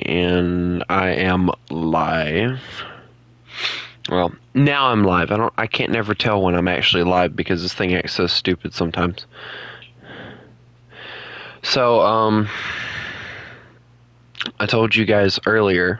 And I am live. Well, now I'm live. I can't never tell when I'm actually live because this thing acts so stupid sometimes. So, I told you guys earlier.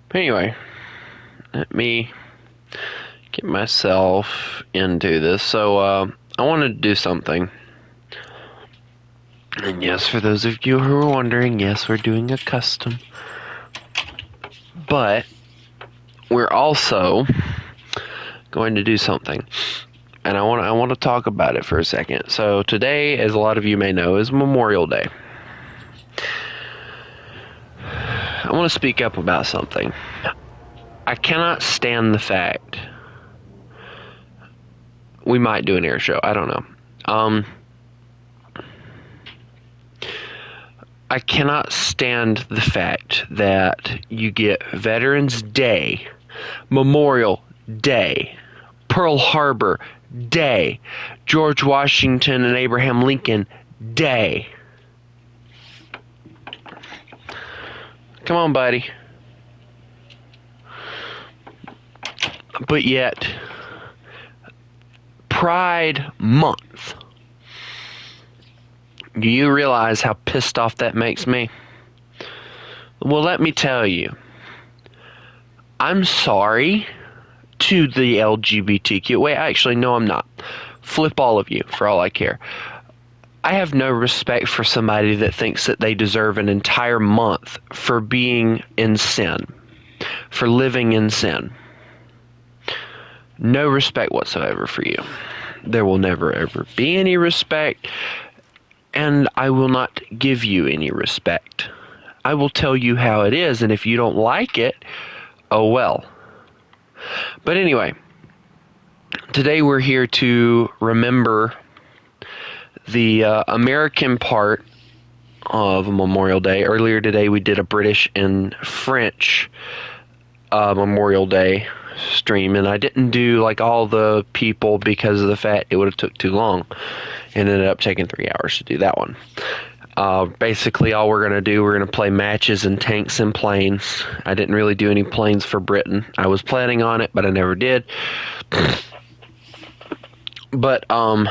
But anyway, let me get myself into this. So, I wanted to do something. And yes, for those of you who are wondering, yes, we're doing a custom. But we're also going to do something. And I want to talk about it for a second. So today, as a lot of you may know, is Memorial Day. I want to speak up about something. I cannot stand the fact we might do an air show. I don't know. I cannot stand the fact that you get Veterans Day, Memorial Day, Pearl Harbor Day, George Washington and Abraham Lincoln Day. Come on, buddy. But yet, Pride Month. Do you realize how pissed off that makes me? Well, let me tell you. I'm sorry to the LGBTQ. Wait, actually, no, I'm not. Flip all of you, for all I care. I have no respect for somebody that thinks that they deserve an entire month for being in sin, for living in sin. No respect whatsoever for you. There will never, ever be any respect, and I will not give you any respect. I will tell you how it is, and if you don't like it, oh well. But anyway, today we're here to remember the American part of Memorial Day. Earlier today we did a British and French Memorial Day stream, and I didn't do like all the people because of the fact it would have took too long, and ended up taking 3 hours to do that one. Basically all we're going to do, we're going to play matches in tanks and planes. I didn't really do any planes for Britain. I was planning on it, but I never did. But I'm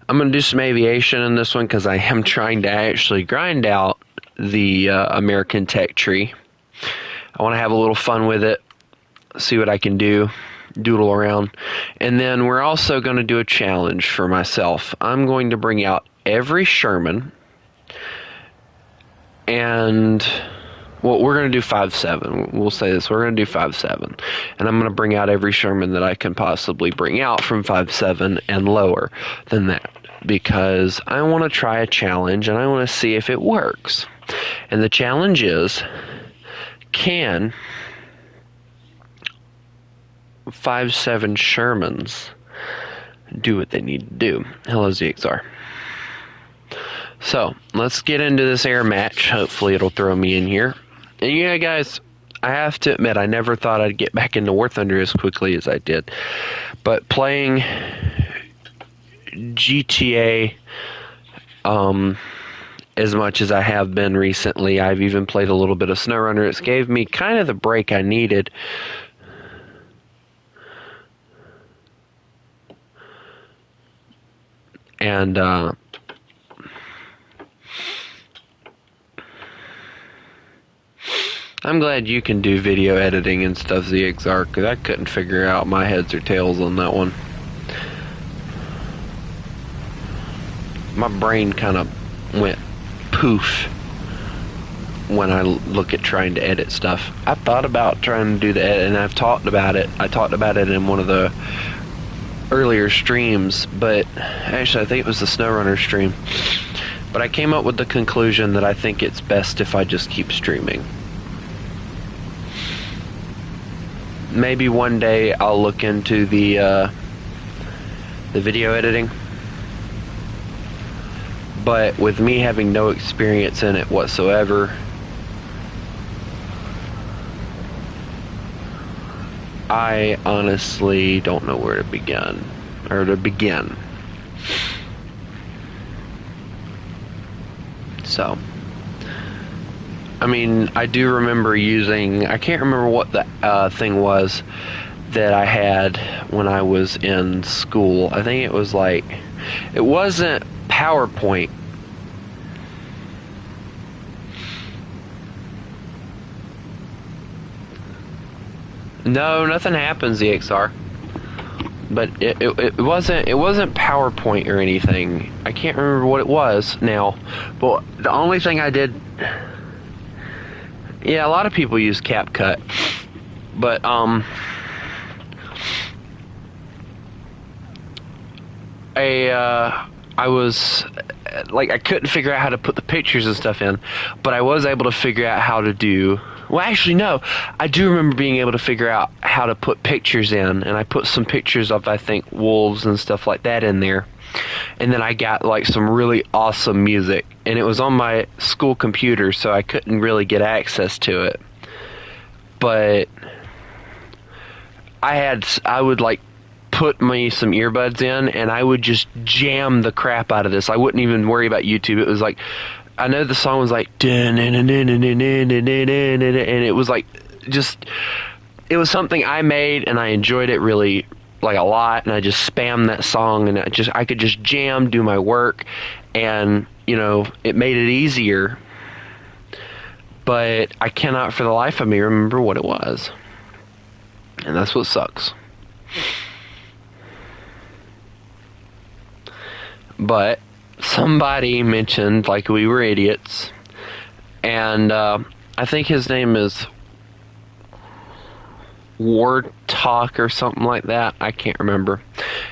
going to do some aviation in this one because I am trying to actually grind out the American tech tree. I want to have a little fun with it, see what I can do, doodle around. And then we're also going to do a challenge for myself. I'm going to bring out every Sherman, and well, we're going to do 5.7. We'll say this, we're going to do 5.7. And I'm going to bring out every Sherman that I can possibly bring out from 5.7 and lower than that, because I want to try a challenge and I want to see if it works. And the challenge is, can 5.7 Shermans do what they need to do? Hello, ZXR. So, let's get into this air match. Hopefully it'll throw me in here. And yeah, guys, I have to admit, I never thought I'd get back into War Thunder as quickly as I did. But playing GTA as much as I have been recently, I've even played a little bit of SnowRunner. It's gave me kind of the break I needed. And I'm glad you can do video editing and stuff, ZXR, because I couldn't figure out my heads or tails on that one. My brain kind of went poof when I look at trying to edit stuff. I thought about trying to do the edit, and I've talked about it. I talked about it in one of the earlier streams, but actually I think it was the SnowRunner stream. But I came up with the conclusion that I think it's best if I just keep streaming. Maybe one day I'll look into the video editing. But with me having no experience in it whatsoever, I honestly don't know where to begin. So, I mean, I do remember using, I can't remember what the thing was that I had when I was in school. I think it was like, it wasn't PowerPoint. No, nothing happens, EXR. But it wasn't PowerPoint or anything. I can't remember what it was now. But the only thing I did, yeah, a lot of people use CapCut. But I was like, I couldn't figure out how to put the pictures and stuff in, but I was able to figure out how to do, well, actually no, I do remember being able to figure out how to put pictures in, and I put some pictures of, I think, wolves and stuff like that in there, and then I got like some really awesome music, and it was on my school computer, so I couldn't really get access to it, but I would like put me some earbuds in, and I would just jam the crap out of this. I wouldn't even worry about YouTube. It was like, I know the song was like, and it was like, just, it was something I made, and I enjoyed it really, like, a lot, and I just spammed that song, and I could just jam, do my work, and, you know, it made it easier, but I cannot for the life of me remember what it was, and that's what sucks. But somebody mentioned, like, we were idiots, and I think his name is Wartalk or something like that. I can't remember.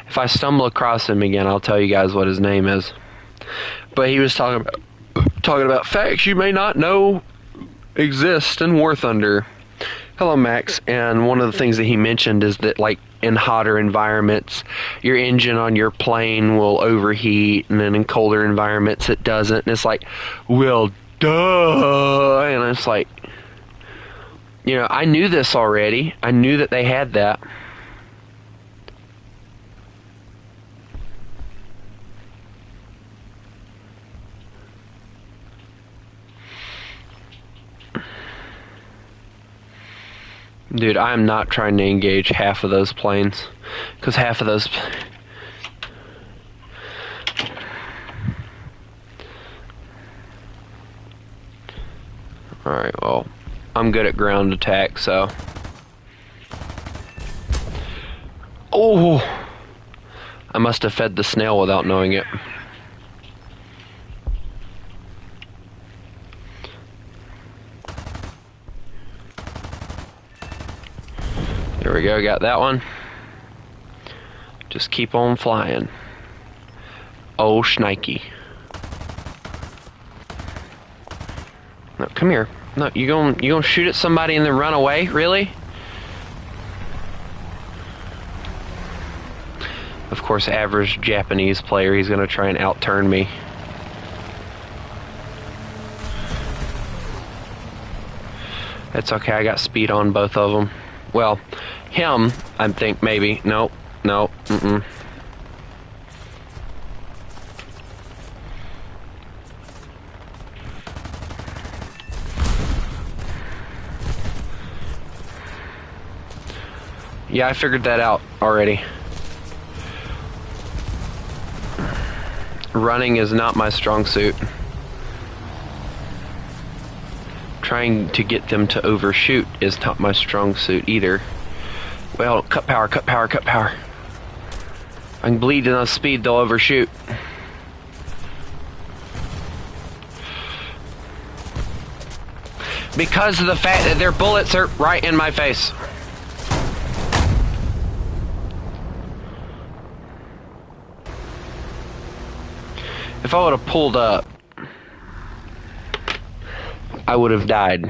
If I stumble across him again, I'll tell you guys what his name is. But he was talking about facts you may not know exist in War Thunder. Hello, Max. And one of the things that he mentioned is that, like, in hotter environments, your engine on your plane will overheat, and then in colder environments it doesn't. And it's like, well, duh. And it's like, you know, I knew this already. I knew that they had that. Dude, I am not trying to engage half of those planes, because half of those... Alright, well, I'm good at ground attack, so... Oh! I must have fed the snail without knowing it. There we go, got that one. Just keep on flying. Oh, shnikey. No, come here. No, you gonna shoot at somebody and then run away? Really? Of course, average Japanese player, he's gonna try and outturn me. It's okay, I got speed on both of them. Well, him, I think maybe. No, mm-mm. Yeah, I figured that out already. Running is not my strong suit. Trying to get them to overshoot is not my strong suit either. Well, cut power, cut power, cut power. I can bleed enough speed, they'll overshoot. Because of the fact that their bullets are right in my face. If I would have pulled up, I would have died.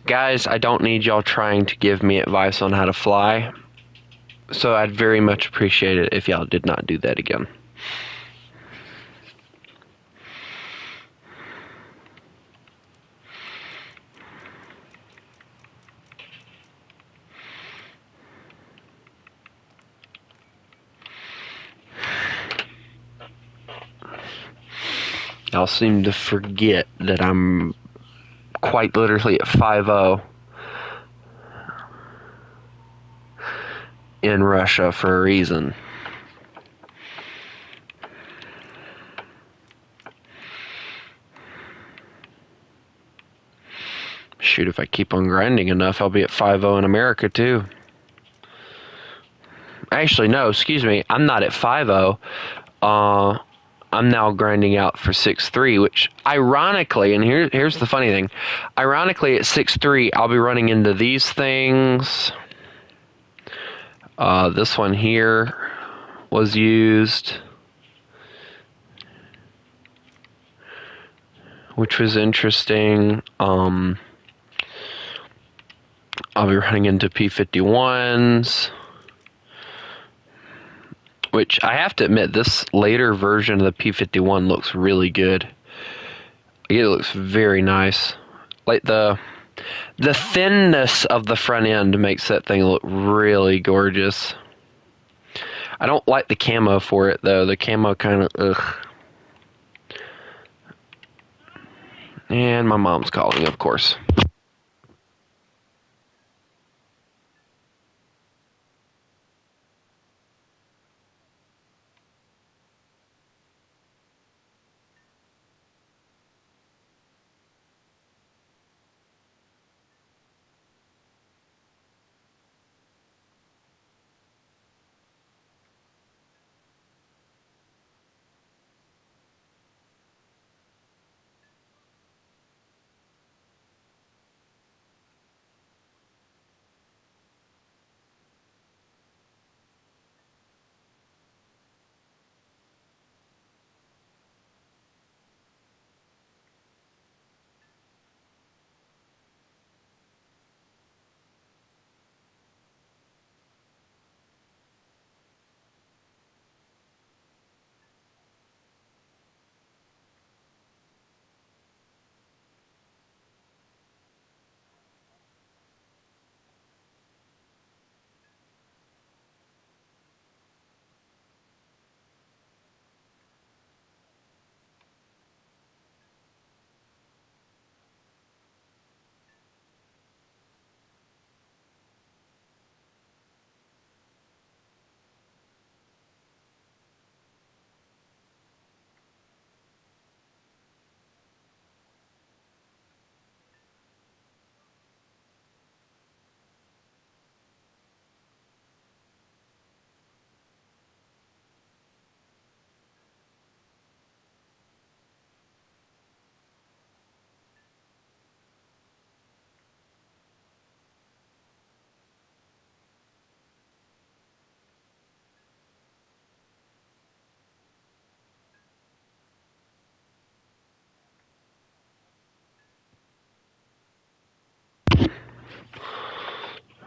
Guys, I don't need y'all trying to give me advice on how to fly, so I'd very much appreciate it if y'all did not do that again. Y'all seem to forget that I'm quite literally at 5-0 in Russia for a reason. Shoot, if I keep on grinding enough, I'll be at 5-0 in America too. Actually, no, excuse me, I'm not at 5-0. I'm now grinding out for 6-3, which ironically, and here's the funny thing, ironically at 6-3, I'll be running into these things. This one here was used, which was interesting. I'll be running into P-51s. Which, I have to admit, this later version of the P-51 looks really good. It looks very nice. Like, the thinness of the front end makes that thing look really gorgeous. I don't like the camo for it, though. The camo kind of, ugh. And my mom's calling, of course.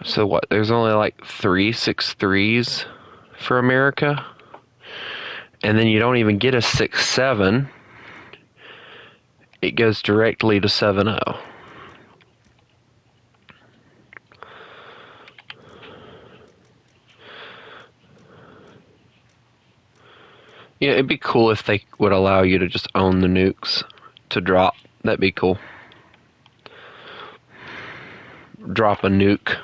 So what, there's only like 3 6-3s for America? And then you don't even get a 6-7. It goes directly to 7-0. Yeah, it'd be cool if they would allow you to just own the nukes to drop. That'd be cool. Drop a nuke.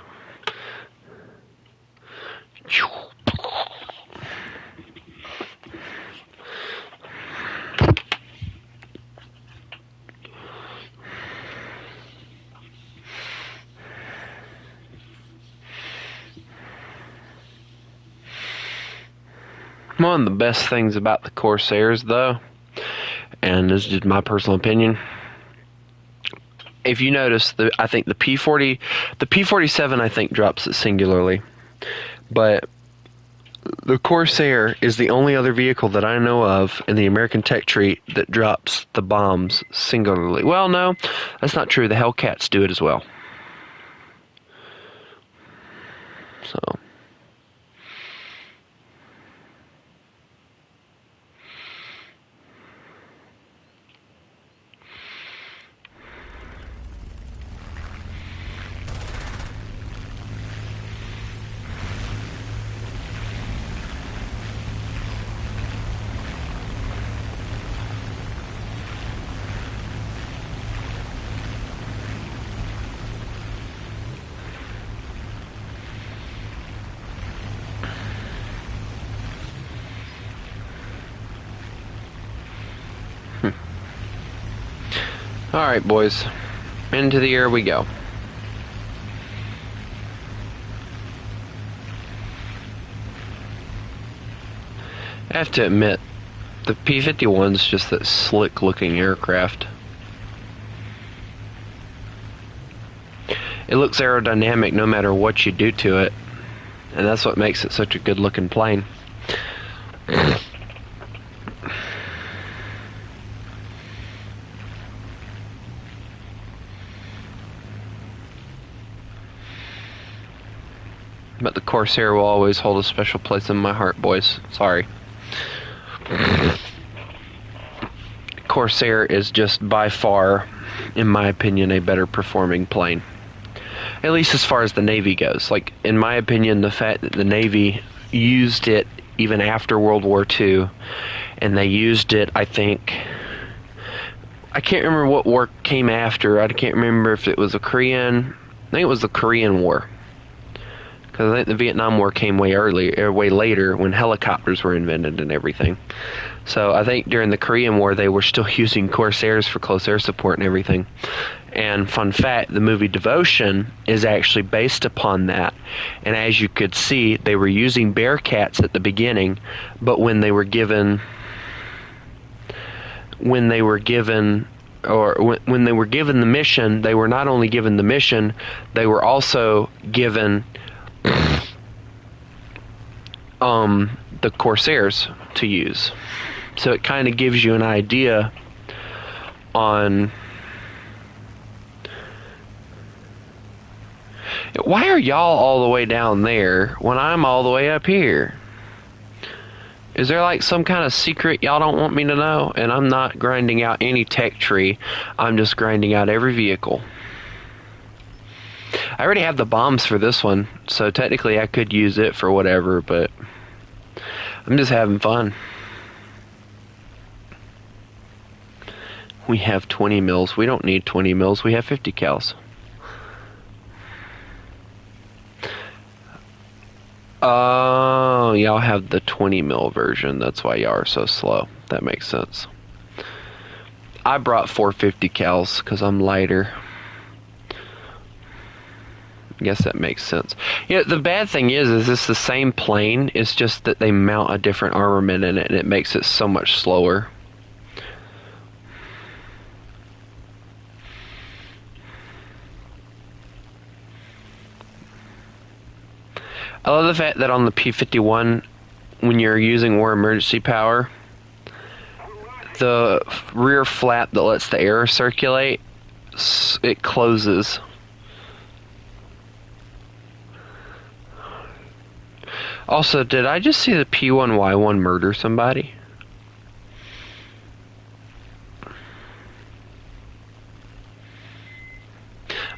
One of the best things about the Corsairs, though, and this is just my personal opinion, if you notice, I think the P-47, I think, drops it singularly, but the Corsair is the only other vehicle that I know of in the American tech tree that drops the bombs singularly. Well, no, that's not true. The Hellcats do it as well. So... Alright, boys. Into the air we go. I have to admit, the P-51's just that slick-looking aircraft. It looks aerodynamic no matter what you do to it, and that's what makes it such a good-looking plane. But the Corsair will always hold a special place in my heart, boys. Sorry. Corsair is just by far, in my opinion, a better performing plane. At least as far as the Navy goes. Like, in my opinion, the fact that the Navy used it even after World War II, and they used it, I think... I can't remember what war came after. I can't remember if it was a Korean... I think it was the Korean War. Because I think the Vietnam War came way later, when helicopters were invented and everything. So I think during the Korean War, they were still using Corsairs for close air support and everything. And fun fact, the movie Devotion is actually based upon that. And as you could see, they were using Bearcats at the beginning, but when they were given the mission, they were not only given the mission, they were also given the Corsairs to use. So it kind of gives you an idea on why are y'all all the way down there when I'm all the way up here? Is there like some kind of secret y'all don't want me to know? And I'm not grinding out any tech tree. I'm just grinding out every vehicle. I already have the bombs for this one, so technically I could use it for whatever, but I'm just having fun. We have 20 mils. We don't need 20 mils. We have 50 cals. Oh, y'all have the 20 mil version. That's why y'all are so slow. That makes sense. I brought 450 cals because I'm lighter. I guess that makes sense. Yeah, the bad thing is it's the same plane. It's just that they mount a different armament in it, and it makes it so much slower. I love the fact that on the P-51, when you're using war emergency power, the rear flap that lets the air circulate, it closes. Also, did I just see the P-1Y1 murder somebody?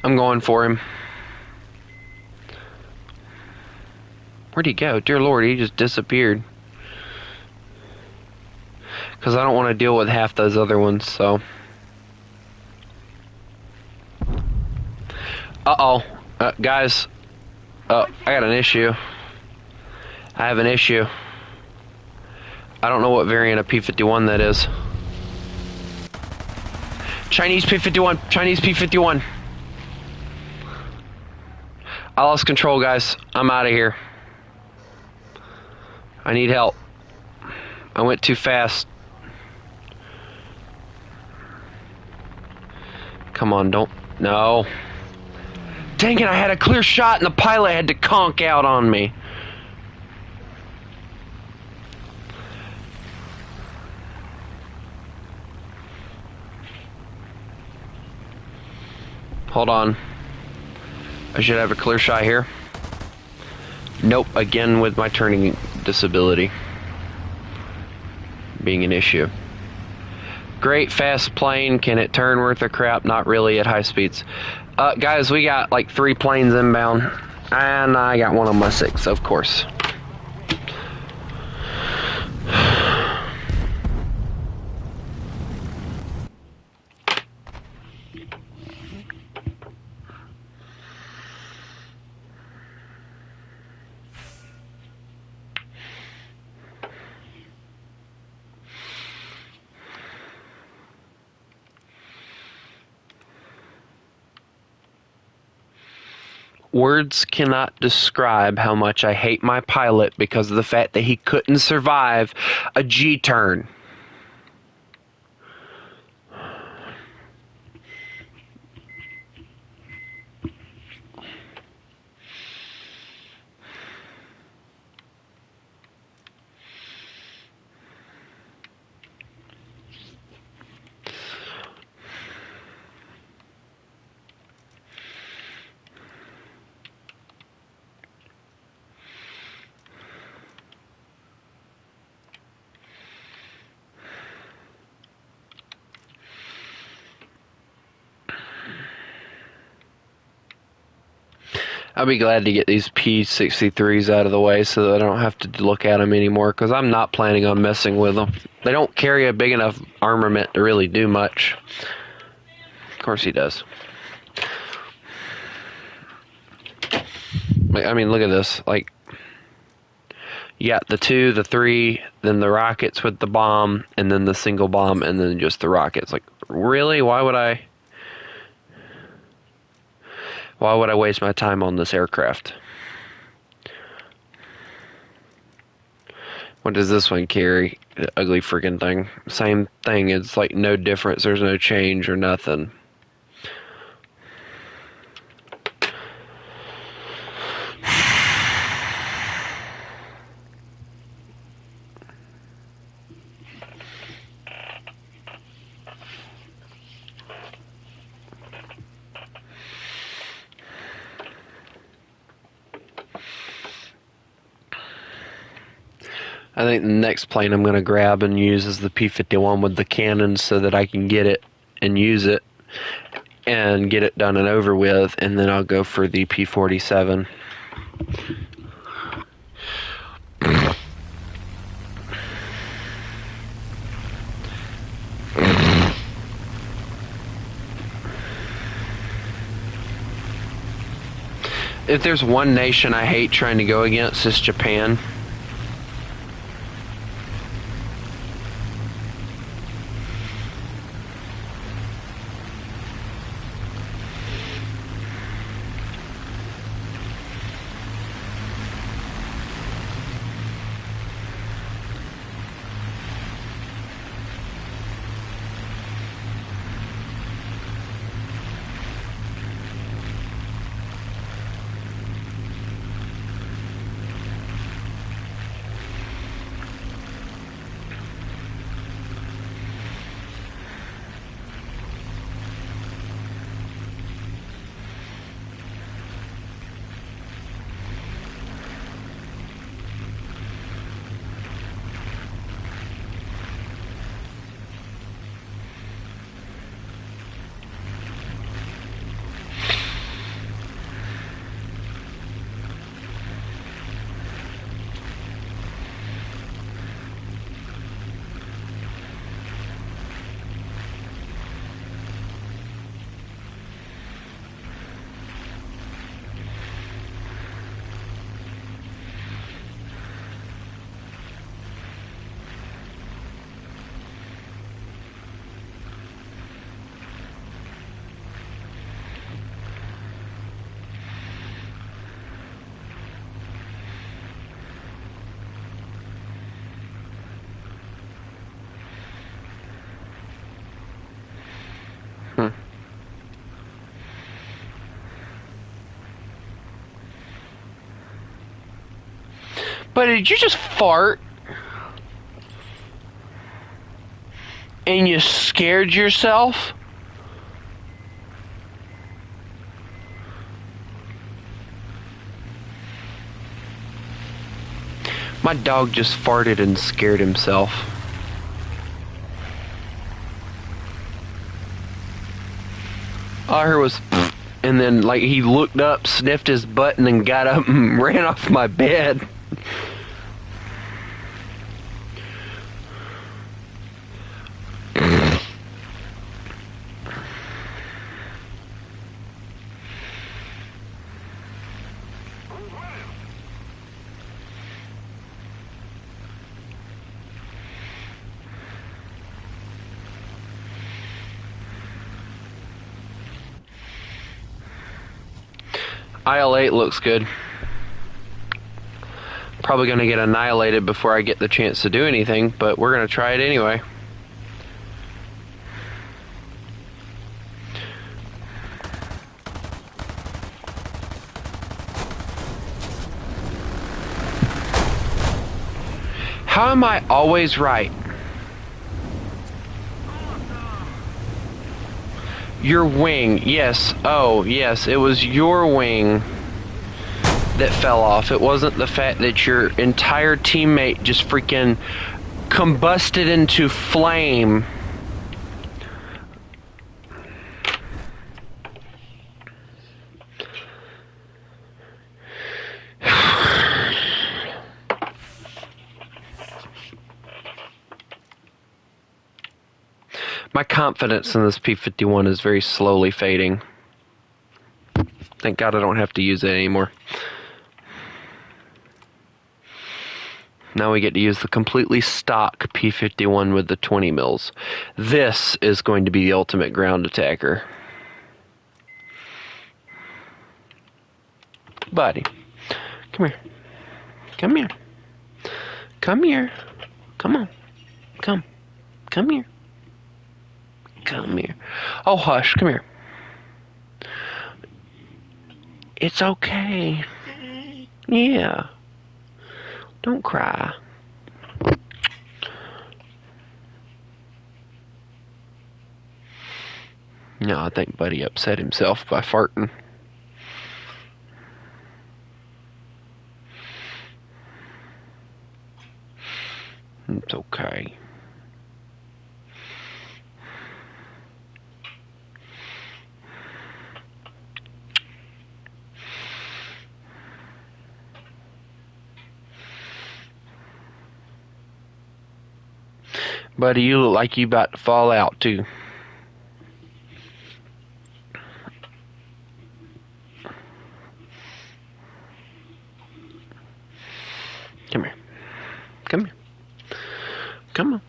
I'm going for him. Where'd he go? Dear Lord, he just disappeared. because I don't want to deal with half those other ones, so. Uh-oh. Guys. Oh, I got an issue. I have an issue. I don't know what variant of P-51 that is. Chinese P-51. Chinese P-51. I lost control, guys. I'm out of here. I need help. I went too fast. Come on, don't. No. Dang it, I had a clear shot and the pilot had to conk out on me. Hold on. I should have a clear shot here. Nope, again with my turning disability being an issue. Great fast plane, can it turn worth a crap? Not really at high speeds. Guys, we got like 3 planes inbound, and I got one on my 6, of course. Words cannot describe how much I hate my pilot because of the fact that he couldn't survive a G-turn. I'll be glad to get these P-63s out of the way so that I don't have to look at them anymore, because I'm not planning on messing with them. They don't carry a big enough armament to really do much. Of course he does. I mean, look at this. Like, you got the 2, the 3, then the rockets with the bomb, and then the single bomb, and then just the rockets. Like, really? Why would I waste my time on this aircraft? What does this one carry? The ugly freaking thing. Same thing. It's like no difference. There's no change or nothing. I think the next plane I'm going to grab and use is the P-51 with the cannons so that I can get it and use it and get it done and over with, and then I'll go for the P-47. If there's one nation I hate trying to go against, it's Japan. But did you just fart? And you scared yourself? My dog just farted and scared himself. All I heard was, and then like he looked up, sniffed his butt, and then got up and ran off my bed. IL-8 looks good. Probably going to get annihilated before I get the chance to do anything, but we're going to try it anyway. How am I always right? Your wing, yes. Oh, yes, it was your wing that fell off. It wasn't the fact that your entire teammate just freaking combusted into flame. My confidence in this P-51 is very slowly fading. Thank God I don't have to use it anymore. Now we get to use the completely stock P-51 with the 20 mils. This is going to be the ultimate ground attacker. Buddy, come here. Come here. Come here. Come on. Come. Come here. Come here. Oh, hush. Come here. It's okay. Yeah. Don't cry. No, I think Buddy upset himself by farting. It's okay. Buddy, you look like you about to fall out too. Come here. Come here. Come on.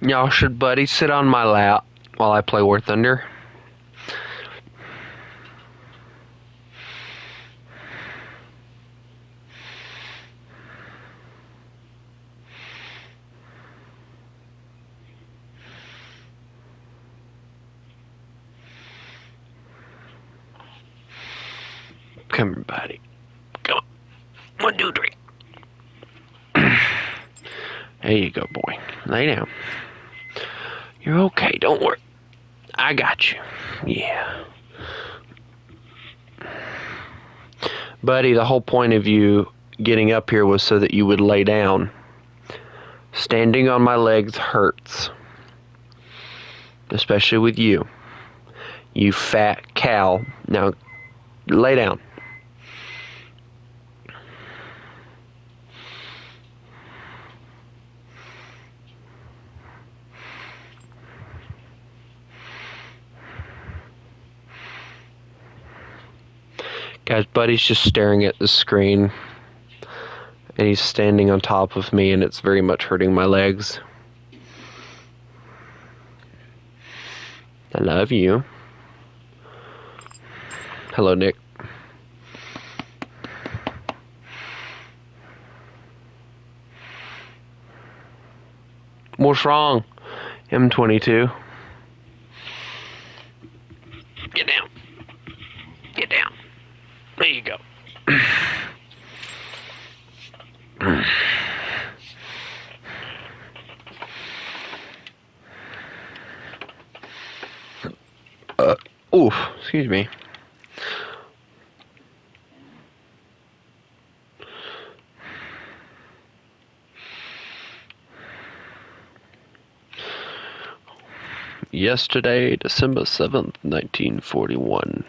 Y'all, should Buddy sit on my lap while I play War Thunder? Come here, Buddy. Come on. 1, 2, 3. There you go, boy. Lay down. You're okay, don't worry. I got you. Yeah. Buddy, the whole point of you getting up here was so that you would lay down. Standing on my legs hurts. Especially with you. You fat cow. Now, lay down. Guys, Buddy's just staring at the screen. And he's standing on top of me, and it's very much hurting my legs. I love you. Hello, Nick. What's wrong, M22? Get down. Get down. There you go. Oof, excuse me. Yesterday, December 7th, 1941,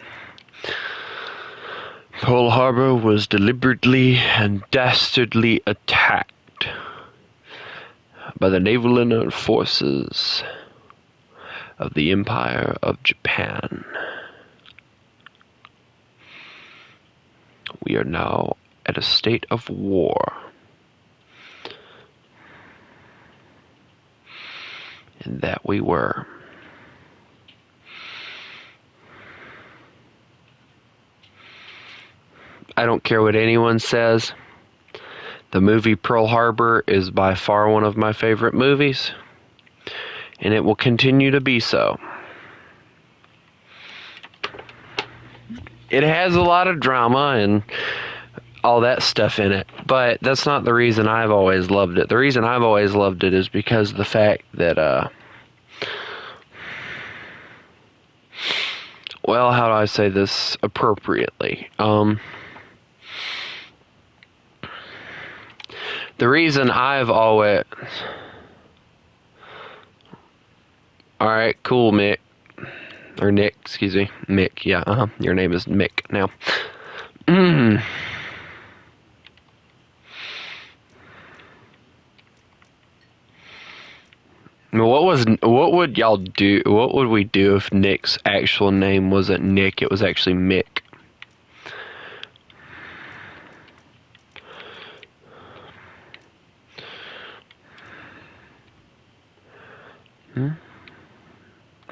Pearl Harbor was deliberately and dastardly attacked by the naval and air forces of the Empire of Japan. We are now at a state of war. And that we were. I don't care what anyone says. The movie Pearl Harbor is by far one of my favorite movies. And it will continue to be so. It has a lot of drama and all that stuff in it, but that's not the reason I've always loved it. The reason I've always loved it is because of the fact that, well, how do I say this appropriately? The reason I've always... Alright, cool, Mick. Or Nick, excuse me. Mick, yeah, Your name is Mick now. What would y'all do? What would we do if Nick's actual name wasn't Nick, it was actually Mick?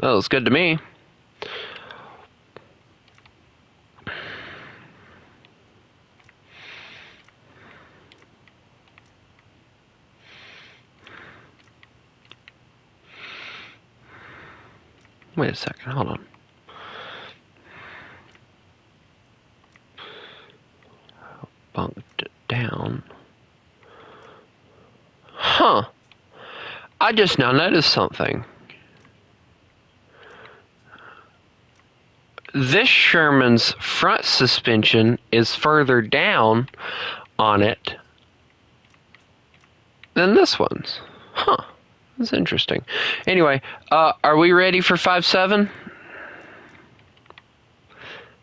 That looks good to me. Wait a second, hold on. Bunked it down. Huh. I just now noticed something. This Sherman's front suspension is further down on it than this one's. Huh. That's interesting. Anyway, are we ready for 5-7?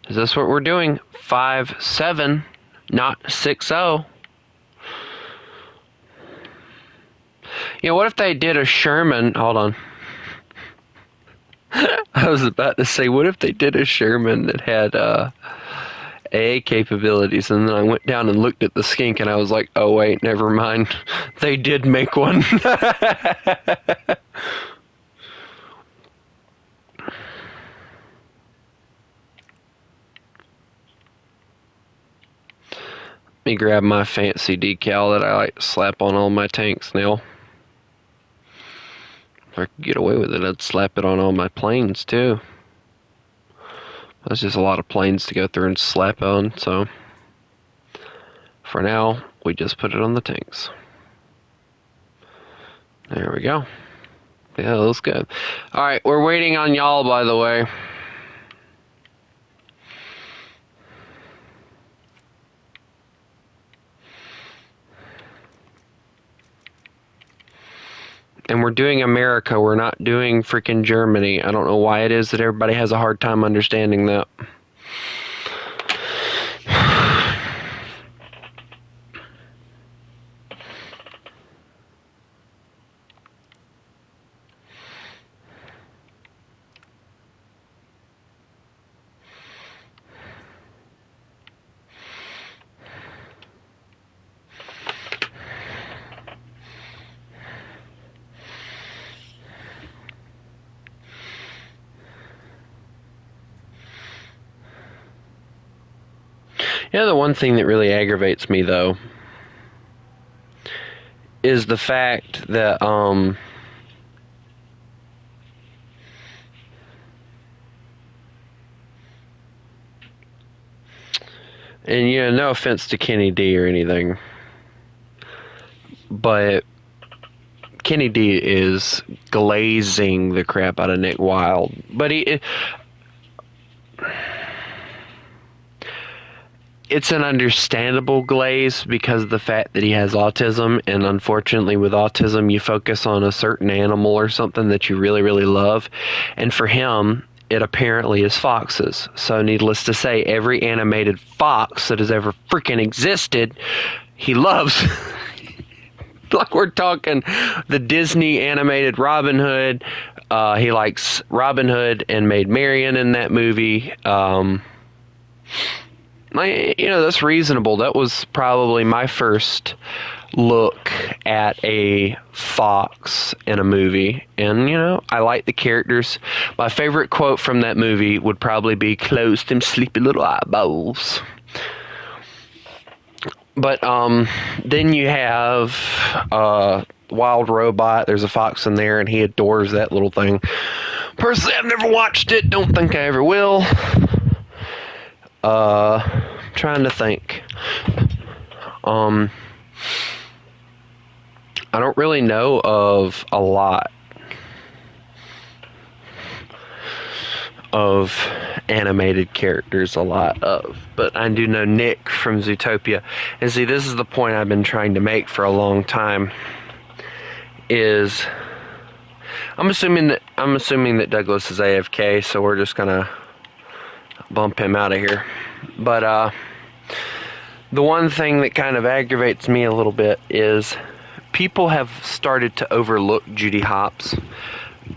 Is this what we're doing? 5-7, not 6-0. You know, what if they did a Sherman? Hold on. I was about to say, what if they did a Sherman that had AA capabilities, and then I went down and looked at the skink, and I was like, oh wait, never mind. They did make one. Let me grab my fancy decal that I like to slap on all my tanks now. If I could get away with it, I'd slap it on all my planes too. That's just a lot of planes to go through and slap on, so for now, we just put it on the tanks. There we go. Yeah, that looks good. Alright, we're waiting on y'all, by the way. And we're doing America, we're not doing freaking Germany. I don't know why it is that everybody has a hard time understanding that. You know, the one thing that really aggravates me, though, is the fact that, and, you know, no offense to Kenny D or anything, but Kenny D is glazing the crap out of Nick Wilde. But it's an understandable glaze because of the fact that he has autism, and unfortunately with autism you focus on a certain animal or something that you really, really love, and for him it apparently is foxes. So needless to say, every animated fox that has ever freaking existed, he loves. Like, we're talking the Disney animated Robin Hood. He likes Robin Hood and Maid Marian in that movie. You know, that's reasonable. That was probably my first look at a fox in a movie. And, you know, I like the characters. My favorite quote from that movie would probably be, "Close them sleepy little eyeballs." But then you have Wild Robot. There's a fox in there, and he adores that little thing. Personally, I've never watched it. Don't think I ever will. Trying to think. I don't really know of a lot of animated characters, but I do know Nick from Zootopia. And see, this is the point I've been trying to make for a long time, is I'm assuming that Douglas is AFK, so we're just gonna bump him out of here. But the one thing that kind of aggravates me a little bit is people have started to overlook Judy Hopps.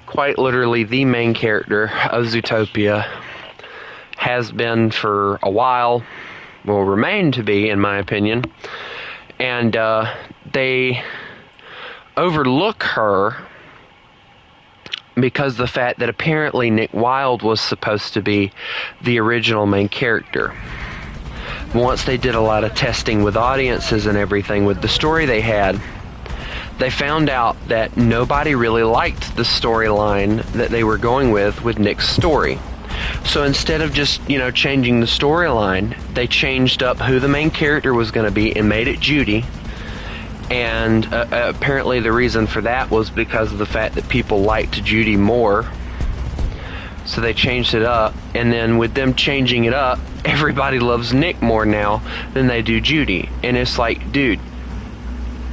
Quite literally, the main character of Zootopia has been for a while, will remain to be, in my opinion, and they overlook her because of the fact that apparently Nick Wilde was supposed to be the original main character. Once they did a lot of testing with audiences and everything with the story they had, they found out that nobody really liked the storyline that they were going with Nick's story. So instead of just, you know, changing the storyline, they changed up who the main character was going to be and made it Judy. And apparently the reason for that was because of the fact that people liked Judy more. So they changed it up. And then with them changing it up, everybody loves Nick more now than they do Judy. And it's like, dude,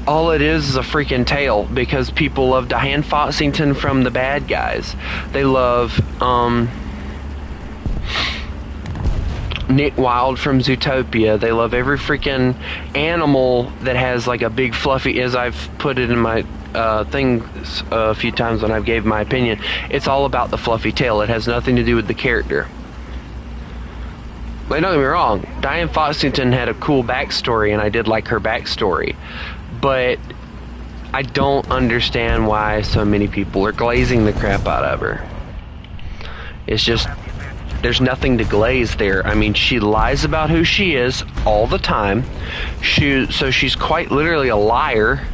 all it is a freaking tale, because people love Diane Foxington from The Bad Guys. They love Nick Wilde from Zootopia. They love every freaking animal that has like a big fluffy, as I've put it in my thing a few times when I've gave my opinion, it's all about the fluffy tail. It has nothing to do with the character. Like, don't get me wrong, Diane Foxington had a cool backstory, and I did like her backstory. But I don't understand why so many people are glazing the crap out of her. It's just, there's nothing to glaze there. I mean, she lies about who she is all the time. So she's quite literally a liar.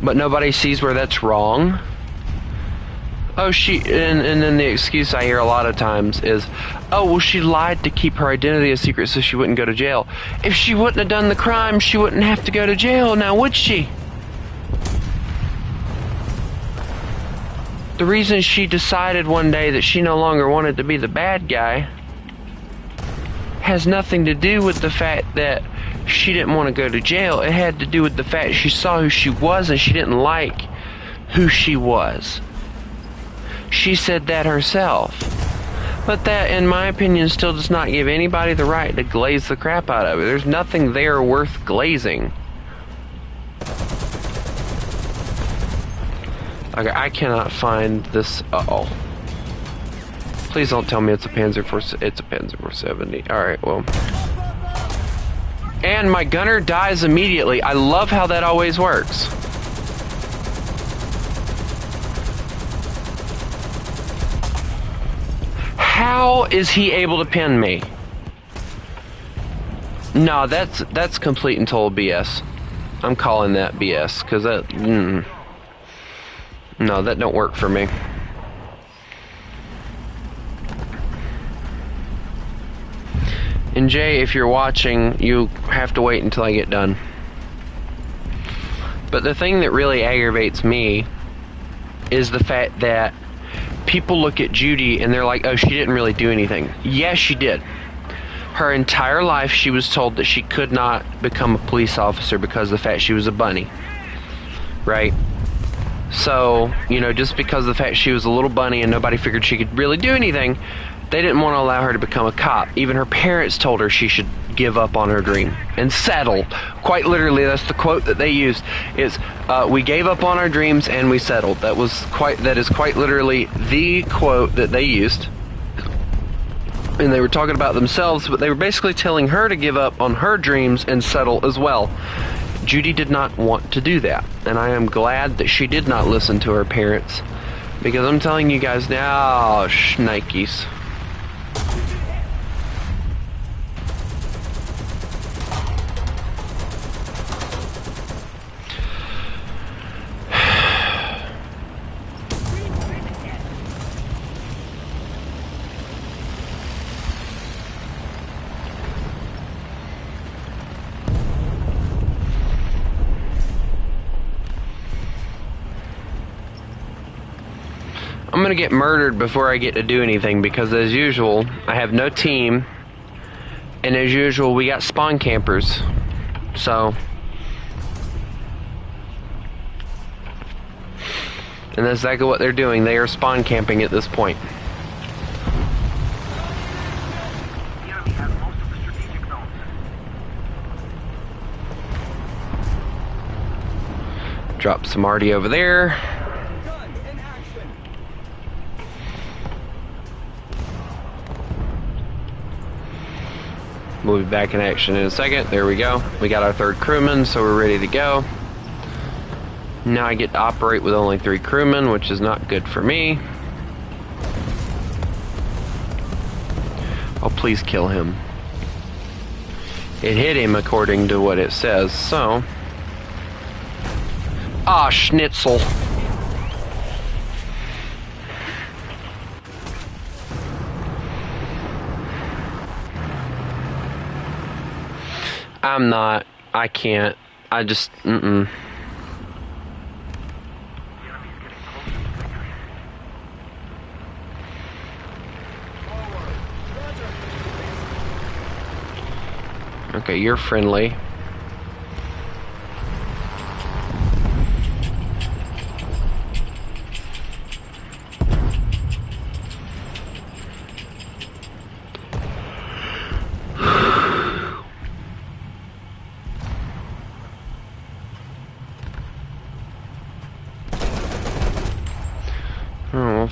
But nobody sees where that's wrong. Oh, and then the excuse I hear a lot of times is, oh, well, she lied to keep her identity a secret so she wouldn't go to jail. If she wouldn't have done the crime, she wouldn't have to go to jail now, would she? The reason she decided one day that she no longer wanted to be the bad guy has nothing to do with the fact that she didn't want to go to jail. It had to do with the fact she saw who she was and she didn't like who she was. She said that herself. But that, in my opinion, still does not give anybody the right to glaze the crap out of it. There's nothing there worth glazing. Okay, I cannot find this. Uh-oh. Please don't tell me it's a Panzer 470. Alright, well. And my gunner dies immediately. I love how that always works. How is he able to pin me? No, that's complete and total BS. I'm calling that BS, because that... No, that don't work for me. And Jay, if you're watching, you have to wait until I get done. But the thing that really aggravates me is the fact that people look at Judy and they're like, oh, she didn't really do anything. Yes, she did. Her entire life she was told that she could not become a police officer because of the fact she was a bunny. Right? So, you know, just because of the fact she was a little bunny and nobody figured she could really do anything, they didn't want to allow her to become a cop. Even her parents told her she should give up on her dream and settle. Quite literally, that's the quote that they used, is, we gave up on our dreams and we settled. That is quite literally the quote that they used. And they were talking about themselves, but they were basically telling her to give up on her dreams and settle as well. Judy did not want to do that, and I am glad that she did not listen to her parents, because I'm telling you guys now, shnikes. I'm gonna get murdered before I get to do anything, because as usual, I have no team, and as usual, we got spawn campers. So, and that's exactly what they're doing. They are spawn camping at this point. Drop some arty over there. We'll be back in action in a second. There we go. We got our third crewman, so we're ready to go. Now I get to operate with only 3 crewmen, which is not good for me. Oh, please kill him. It hit him according to what it says, so... Ah, schnitzel. I'm not. I can't. I just... Okay, you're friendly.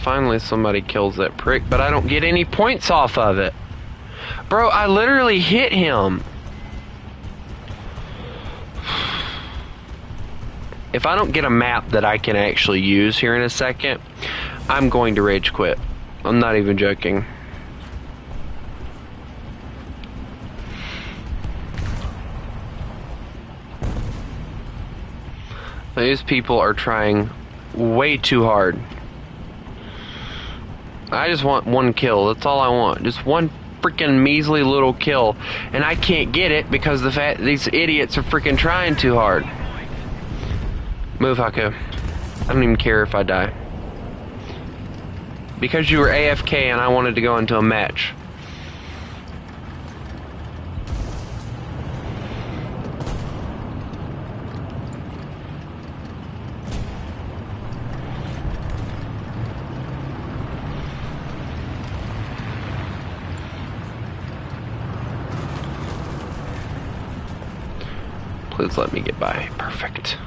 Finally somebody kills that prick, but I don't get any points off of it. Bro, I literally hit him. If I don't get a map that I can actually use here in a second, I'm going to rage quit. I'm not even joking. These people are trying way too hard. I just want one kill. That's all I want. Just one freaking measly little kill. And I can't get it because the fact these idiots are freaking trying too hard. Move, Haku. I don't even care if I die. Because you were AFK and I wanted to go into a match. Please let me get by. Perfect.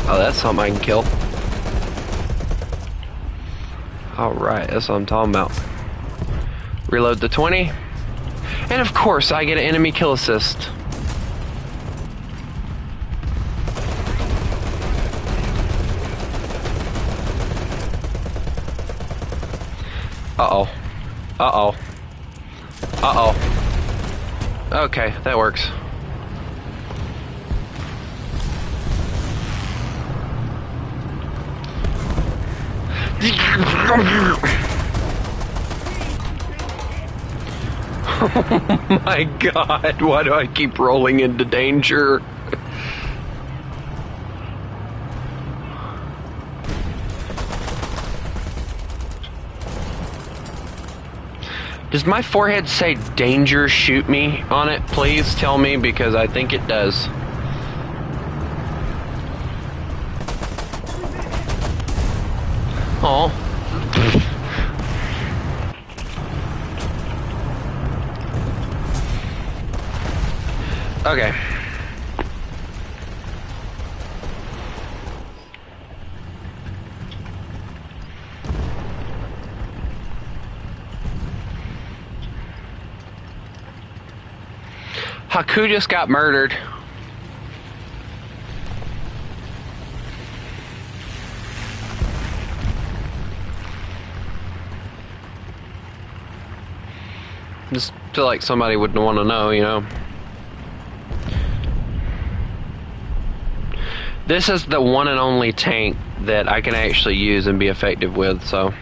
Oh, that's something I can kill. Alright, that's what I'm talking about. Reload the 20. And of course, I get an enemy kill assist. Uh-oh. Uh-oh. Uh-oh. Okay, that works. Oh my god, why do I keep rolling into danger? Does my forehead say danger, shoot me on it? Please tell me, because I think it does. Oh. Okay. Haku just got murdered. Just feel like somebody would want to know, you know. This is the one and only tank that I can actually use and be effective with, so.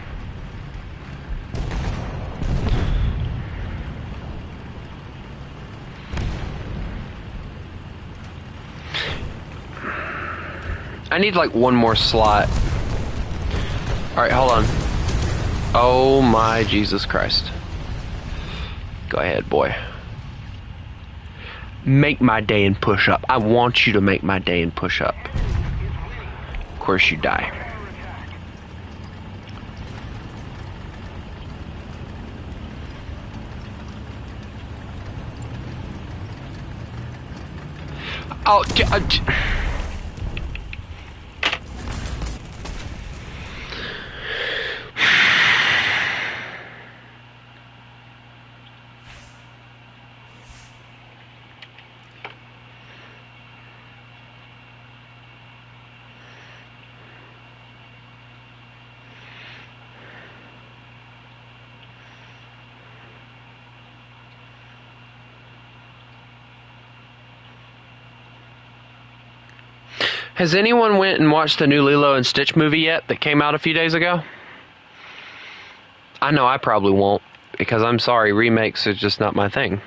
I need like one more slot. Alright, hold on. Oh my Jesus Christ. Go ahead, boy. Make my day and push up. I want you to make my day and push up. Of course you die. Oh, has anyone went and watched the new Lilo and Stitch movie yet that came out a few days ago? I know I probably won't, because I'm sorry, remakes are just not my thing.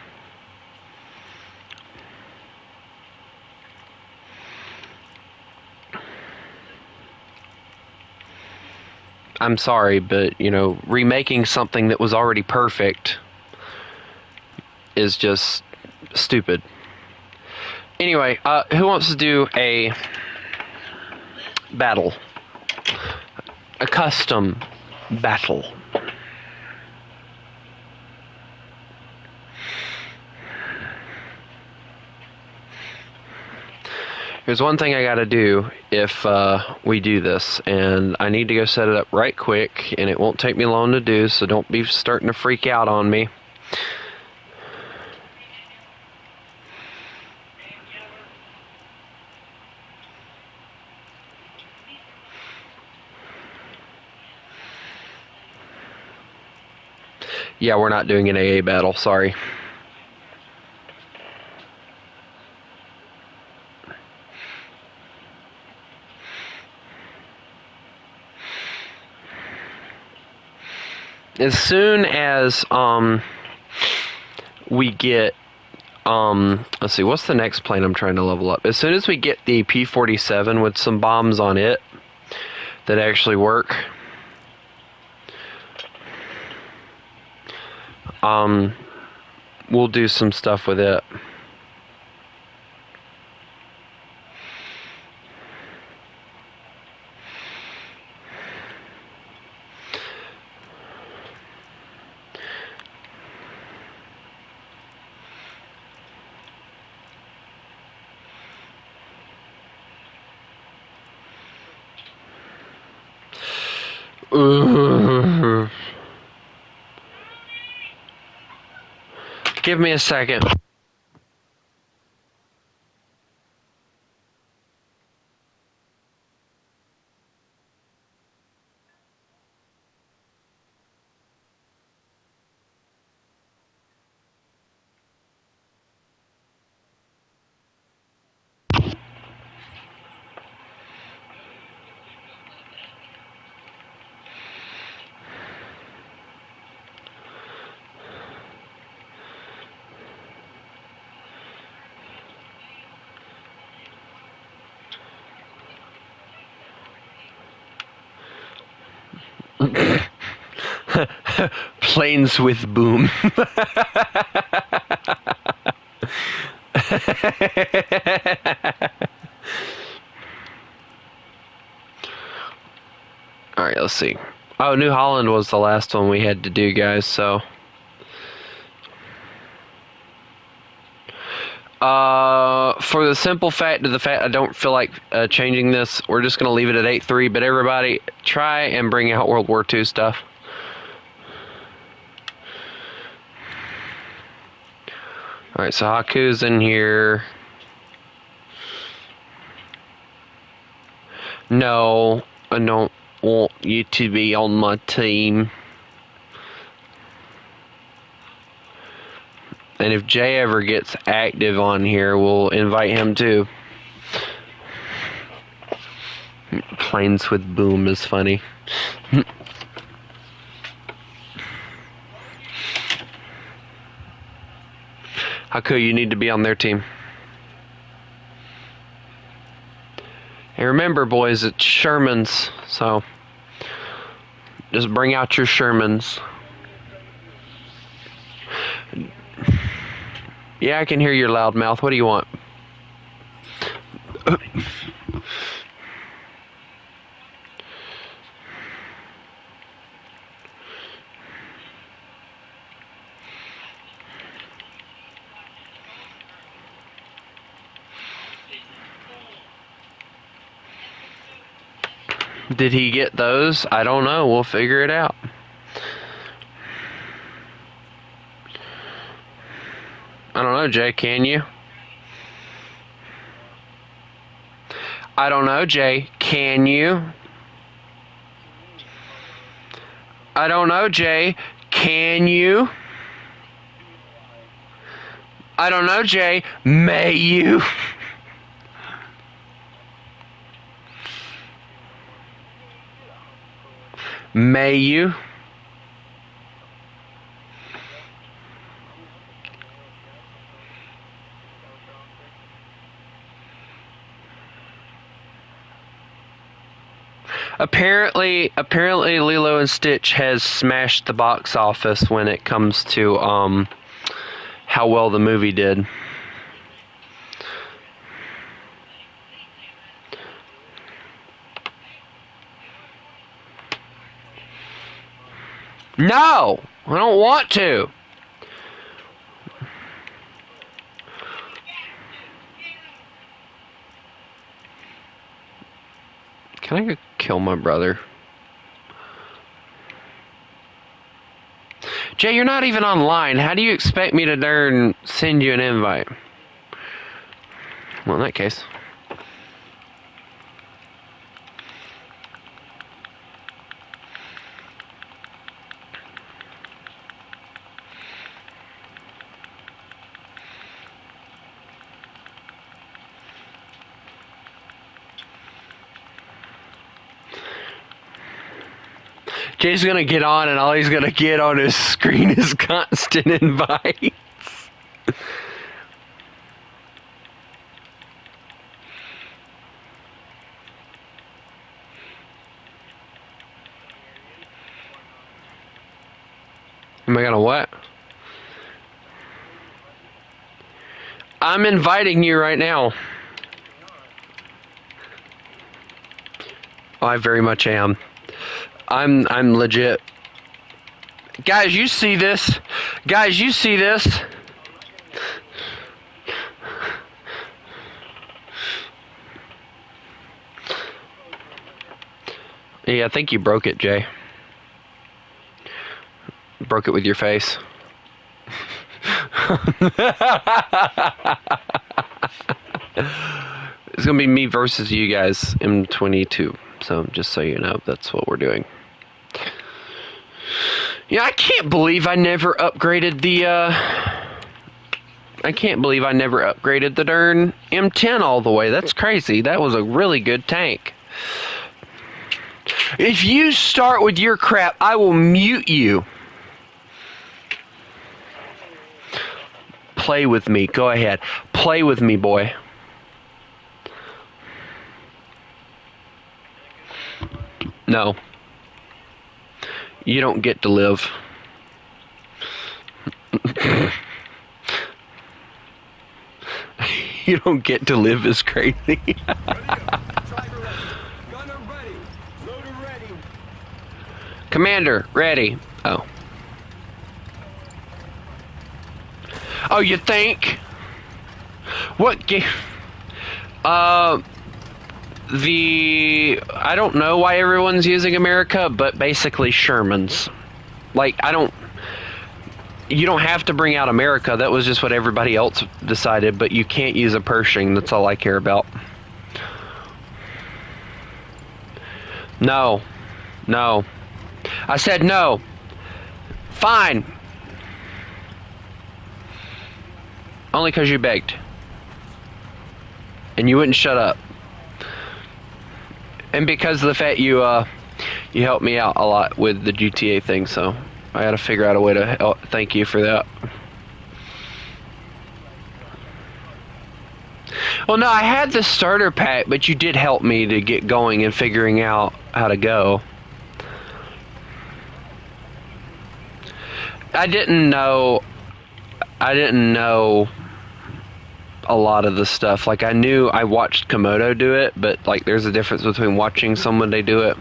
I'm sorry, but, you know, remaking something that was already perfect is just stupid. Anyway, who wants to do a battle? A custom battle. There's one thing I gotta do if we do this, and I need to go set it up right quick, and it won't take me long to do, so don't be starting to freak out on me. Yeah, we're not doing an AA battle, sorry. As soon as we get let's see, what's the next plane I'm trying to level up? As soon as we get the P-47 with some bombs on it that actually work, we'll do some stuff with it. Give me a second. Planes with boom. Alright, let's see. Oh, New Holland was the last one we had to do, guys, so. For the simple fact of the fact I don't feel like changing this, we're just going to leave it at 8-3, but everybody try and bring out World War II stuff. Alright, so Haku's in here. No, I don't want you to be on my team. And if Jay ever gets active on here, we'll invite him too. Planes with boom is funny. Haku, you need to be on their team. And remember, boys, it's Shermans, so just bring out your Shermans. Yeah, I can hear your loud mouth. What do you want? Did he get those? I don't know. We'll figure it out. I don't know, Jay. Can you? I don't know, Jay. Can you? I don't know, Jay. Can you? I don't know, Jay. May you? May you? Apparently Lilo and Stitch has smashed the box office when it comes to how well the movie did. No, I don't want to. Can I go kill my brother? Jay, you're not even online. How do you expect me to send you an invite? Well, in that case. Jay's gonna get on, and all he's gonna get on his screen is constant invites. Am I gonna what? I'm inviting you right now. Oh, I very much am. I'm legit. Guys, you see this? Guys, you see this? Yeah, I think you broke it, Jay. Broke it with your face. It's gonna be me versus you guys in 22. So just so you know, that's what we're doing. Yeah, I can't believe I never upgraded the I can't believe I never upgraded the darn M10 all the way. That's crazy. That was a really good tank. If you start with your crap, I will mute you. Play with me. Go ahead. Play with me, boy. No. You don't get to live. You don't get to live is crazy. Commander, ready. Oh. Oh, you think? What game? I don't know why everyone's using America, but basically Shermans. Like, you don't have to bring out America. That was just what everybody else decided, but you can't use a Pershing. That's all I care about. No. No. I said no. Fine. Only because you begged. And you wouldn't shut up. And because of the fact you helped me out a lot with the GTA thing, so I gotta figure out a way to thank you for that. Well, no, I had the starter pack, but you did help me to get going and figuring out how to go. I didn't know a lot of the stuff. Like, I knew I watched Komodo do it, but like there's a difference between watching somebody do it.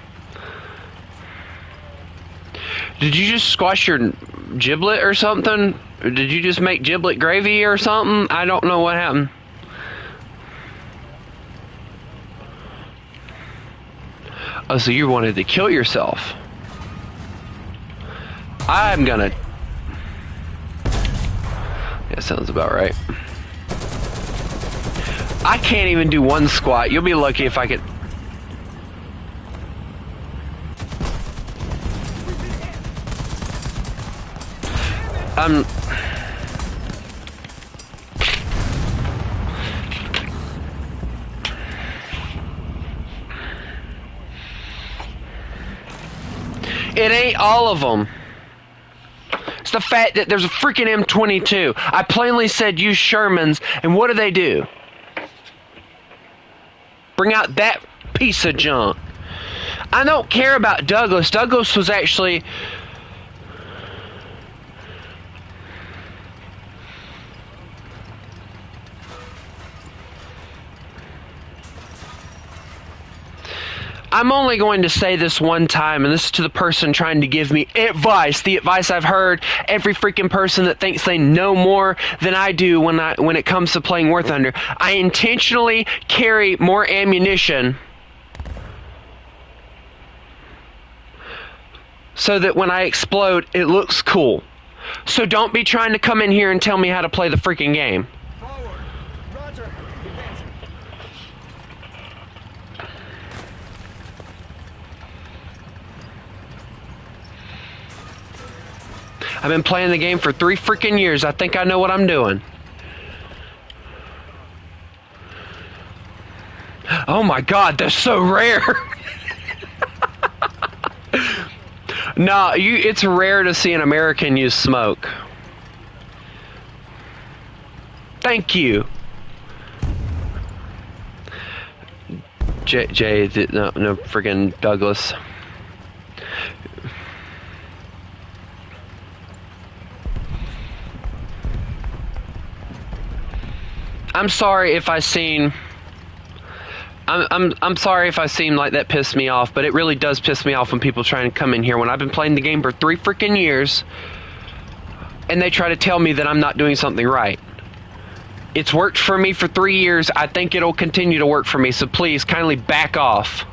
Did you just squash your giblet or something? Or did you just make giblet gravy or something? I don't know what happened. Oh, so you wanted to kill yourself. I'm gonna... Yeah, sounds about right. I can't even do one squat. You'll be lucky if I could... It ain't all of them. It's the fact that there's a freaking M22. I plainly said use Shermans, and what do? Bring out that piece of junk. I don't care about Douglas. Douglas was actually... I'm only going to say this one time, and this is to the person trying to give me advice. The advice I've heard every freaking person that thinks they know more than I do when it comes to playing War Thunder. I intentionally carry more ammunition so that when I explode, it looks cool. So don't be trying to come in here and tell me how to play the freaking game. I've been playing the game for 3 freaking years. I think I know what I'm doing. Oh my god, they're so rare. No, it's rare to see an American use smoke. Thank you. No friggin' Douglas. I'm sorry if I seem... I'm sorry if I seem like that pissed me off, but it really does piss me off when people try and come in here when I've been playing the game for 3 freaking years and they try to tell me that I'm not doing something right. It's worked for me for 3 years. I think it'll continue to work for me, so please kindly back off.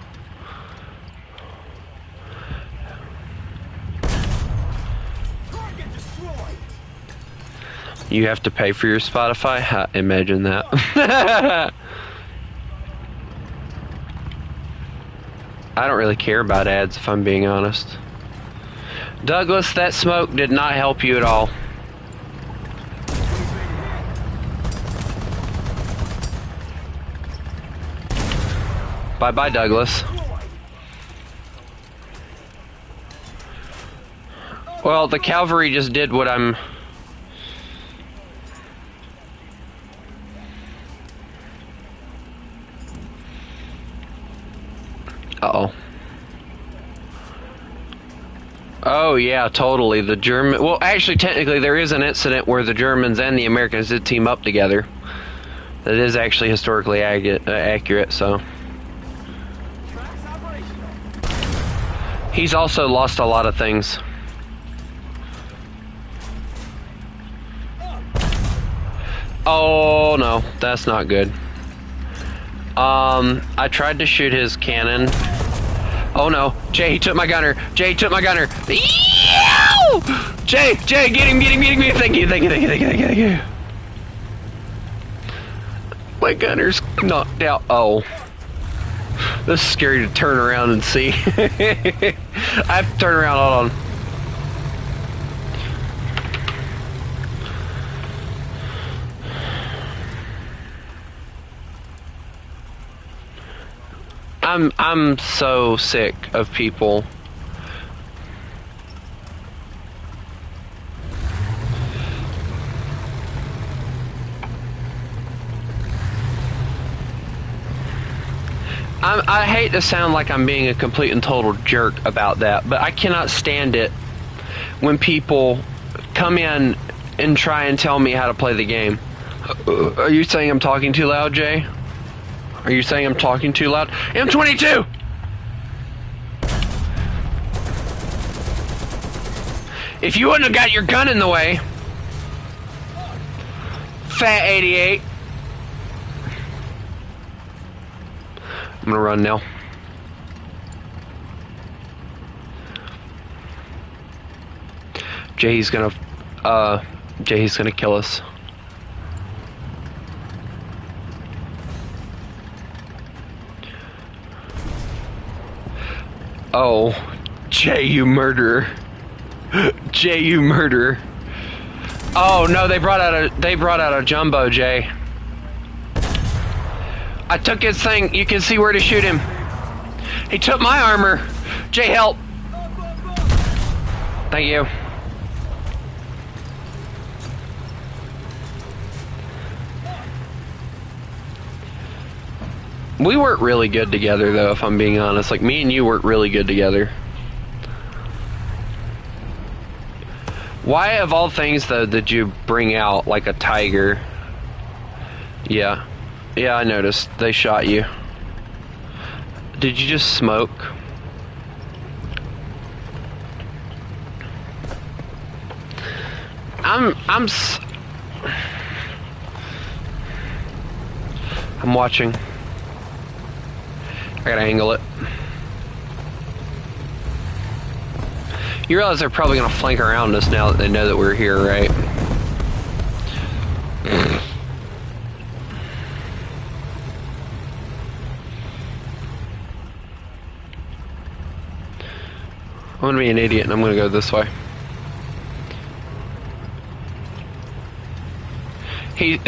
You have to pay for your Spotify? Imagine that. I don't really care about ads, if I'm being honest. Douglas, that smoke did not help you at all. Bye-bye, Douglas. Well, the cavalry just did what I'm... Uh-oh. Oh yeah, totally. The German. Well, actually, technically, there is an incident where the Germans and the Americans did team up together. That is actually historically accurate. So he's also lost a lot of things. Oh no, that's not good. I tried to shoot his cannon. Oh no, Jay, he took my gunner. Jay took my gunner. Ew! Jay, get him. Thank you. My gunner's knocked out. Oh. This is scary to turn around and see. I have to turn around, hold on. I'm so sick of people. I hate to sound like I'm being a complete and total jerk about that, but I cannot stand it when people come in and try and tell me how to play the game. Are you saying I'm talking too loud, Jay? Are you saying I'm talking too loud? M22! If you wouldn't have got your gun in the way, Fat 88. I'm gonna run now. Jay's gonna kill us. Oh, Jay, you murderer. Jay, you murderer. Oh no, they brought out a jumbo, Jay. I took his thing. You can see where to shoot him. He took my armor. Jay, help. Thank you. We work really good together, though, if I'm being honest. Like, me and you work really good together. Why, of all things, though, did you bring out, like, a tiger? Yeah. Yeah, I noticed. They shot you. Did you just smoke? I'm watching. I gotta angle it. You realize they're probably gonna flank around us now that they know that we're here, right? I'm gonna be an idiot and I'm gonna go this way.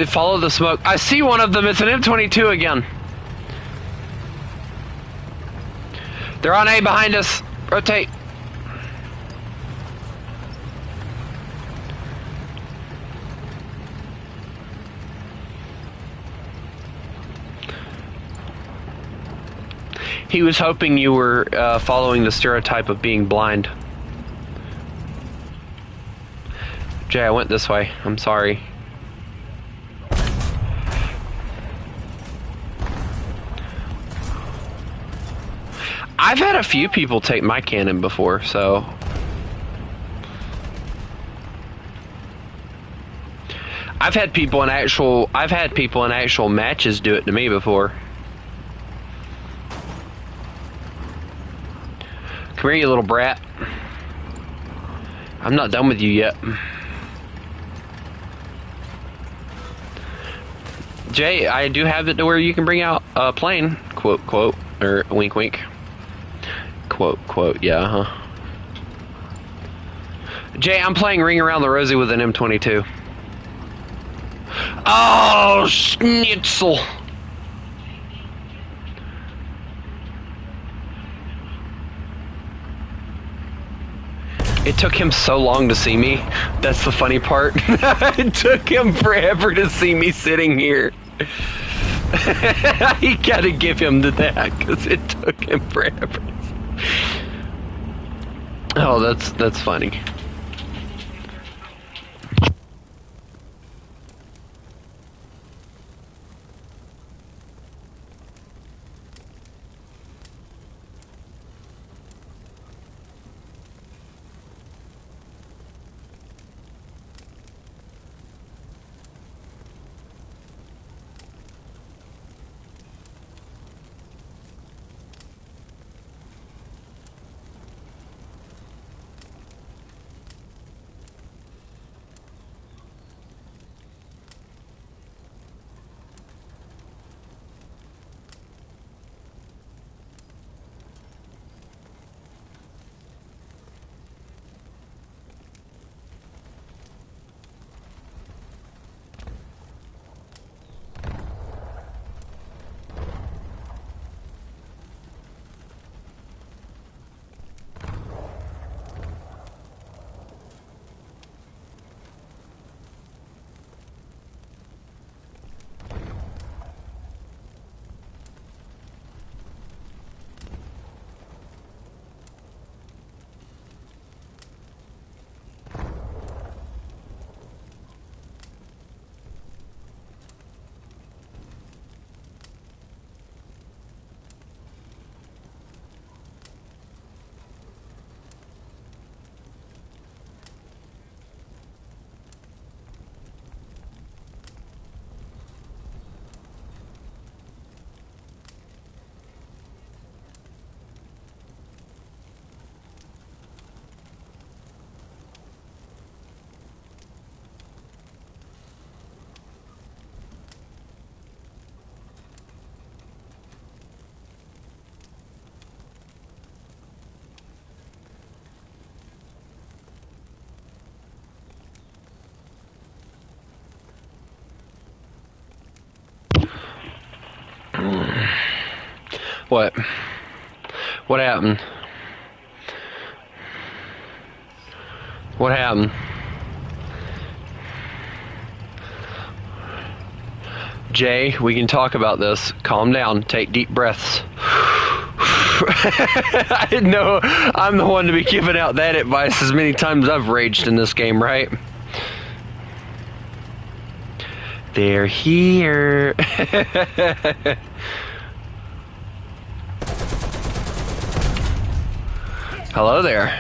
Follow the smoke. I see one of them. It's an M22 again. They're on A behind us. Rotate. He was hoping you were following the stereotype of being blind. Jay, I went this way. I'm sorry. I've had a few people take my cannon before, so... I've had people in actual matches do it to me before. Come here, you little brat. I'm not done with you yet. Jay, I do have it to where you can bring out a plane. Quote, quote. Or wink, wink. Quote, quote. Yeah, huh? Jay, I'm playing Ring Around the Rosie with an M22. Oh, schnitzel. It took him so long to see me. That's the funny part. It took him forever to see me sitting here. You gotta give him that, because it took him forever. Oh, that's funny. What? What happened? What happened? Jay, we can talk about this. Calm down. Take deep breaths. I didn't know I'm the one to be giving out that advice as many times I've raged in this game, right? They're here. Hello there.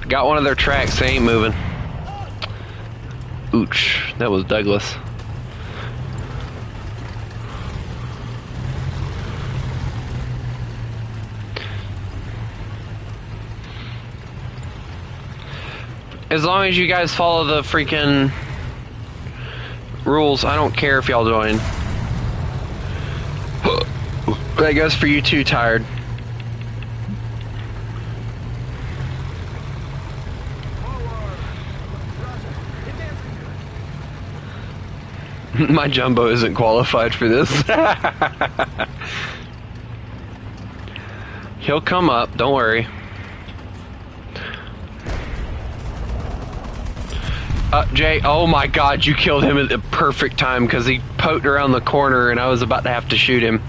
Got one of their tracks, they ain't moving. Ooch, that was Douglas. As long as you guys follow the freaking rules, I don't care if y'all join. That goes for you too, Tired. My jumbo isn't qualified for this. He'll come up, don't worry. Jay, oh my god, you killed him at the perfect time because he poked around the corner and I was about to have to shoot him.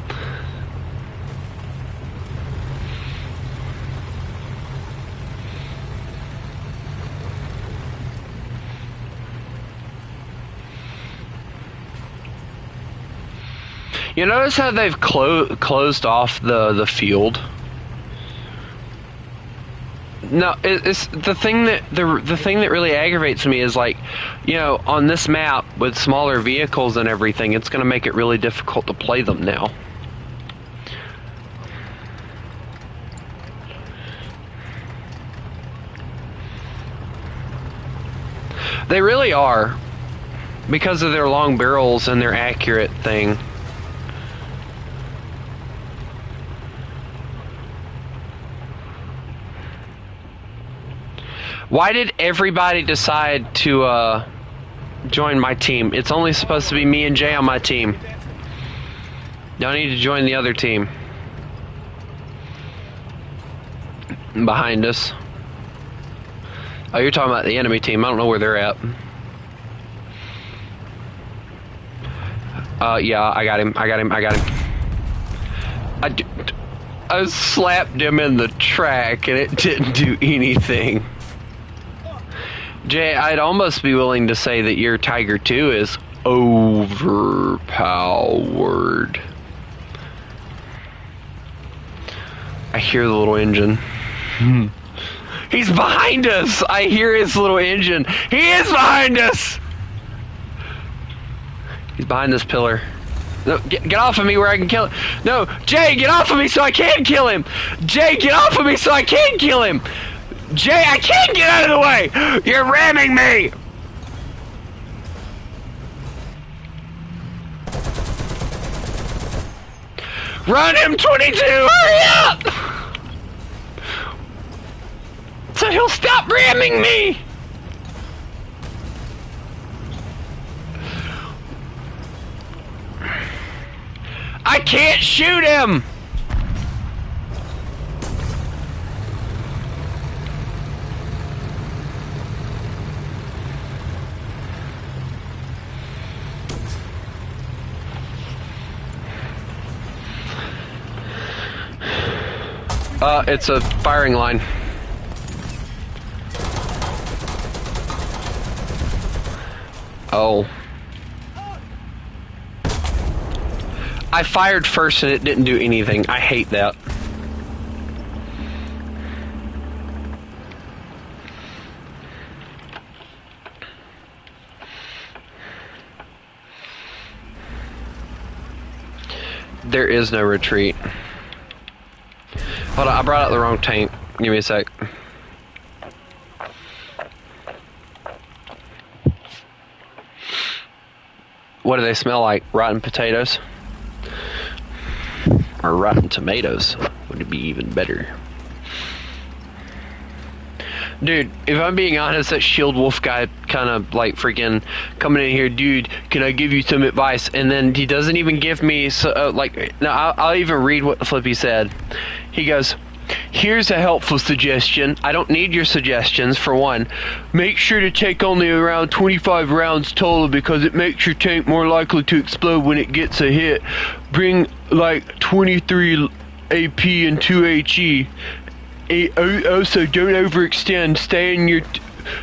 You notice how they've closed off the field? No, it's the thing that the thing that really aggravates me is, like, you know, on this map with smaller vehicles and everything, it's going to make it really difficult to play them now. They really are, because of their long barrels and their accurate thing. Why did everybody decide to join my team? It's only supposed to be me and Jay on my team. Y'all need to join the other team. Behind us. Oh, you're talking about the enemy team. I don't know where they're at. Yeah, I got him. I slapped him in the track and it didn't do anything. Jay, I'd almost be willing to say that your Tiger 2 is overpowered. I hear the little engine. He's behind us! I hear his little engine. He is behind us! He's behind this pillar. No, get off of me where I can kill him. No, Jay, get off of me so I can kill him. Jay, get off of me so I can kill him. Jay, I can't get out of the way. You're ramming me. Run him, 22. Hurry up. So he'll stop ramming me. I can't shoot him! It's a firing line. Oh. I fired first and it didn't do anything. I hate that. There is no retreat. Hold on, I brought out the wrong tank. Give me a sec. What do they smell like? Rotten potatoes? Or rotten tomatoes would be even better. Dude, if I'm being honest, that Shield Wolf guy kind of like freaking coming in here, dude, can I give you some advice? And then he doesn't even give me, no, I'll even read what the flip he said. He goes, here's a helpful suggestion. I don't need your suggestions. For one, make sure to take only around 25 rounds total because it makes your tank more likely to explode when it gets a hit. Bring like 23 AP and 2 HE. Also, don't overextend.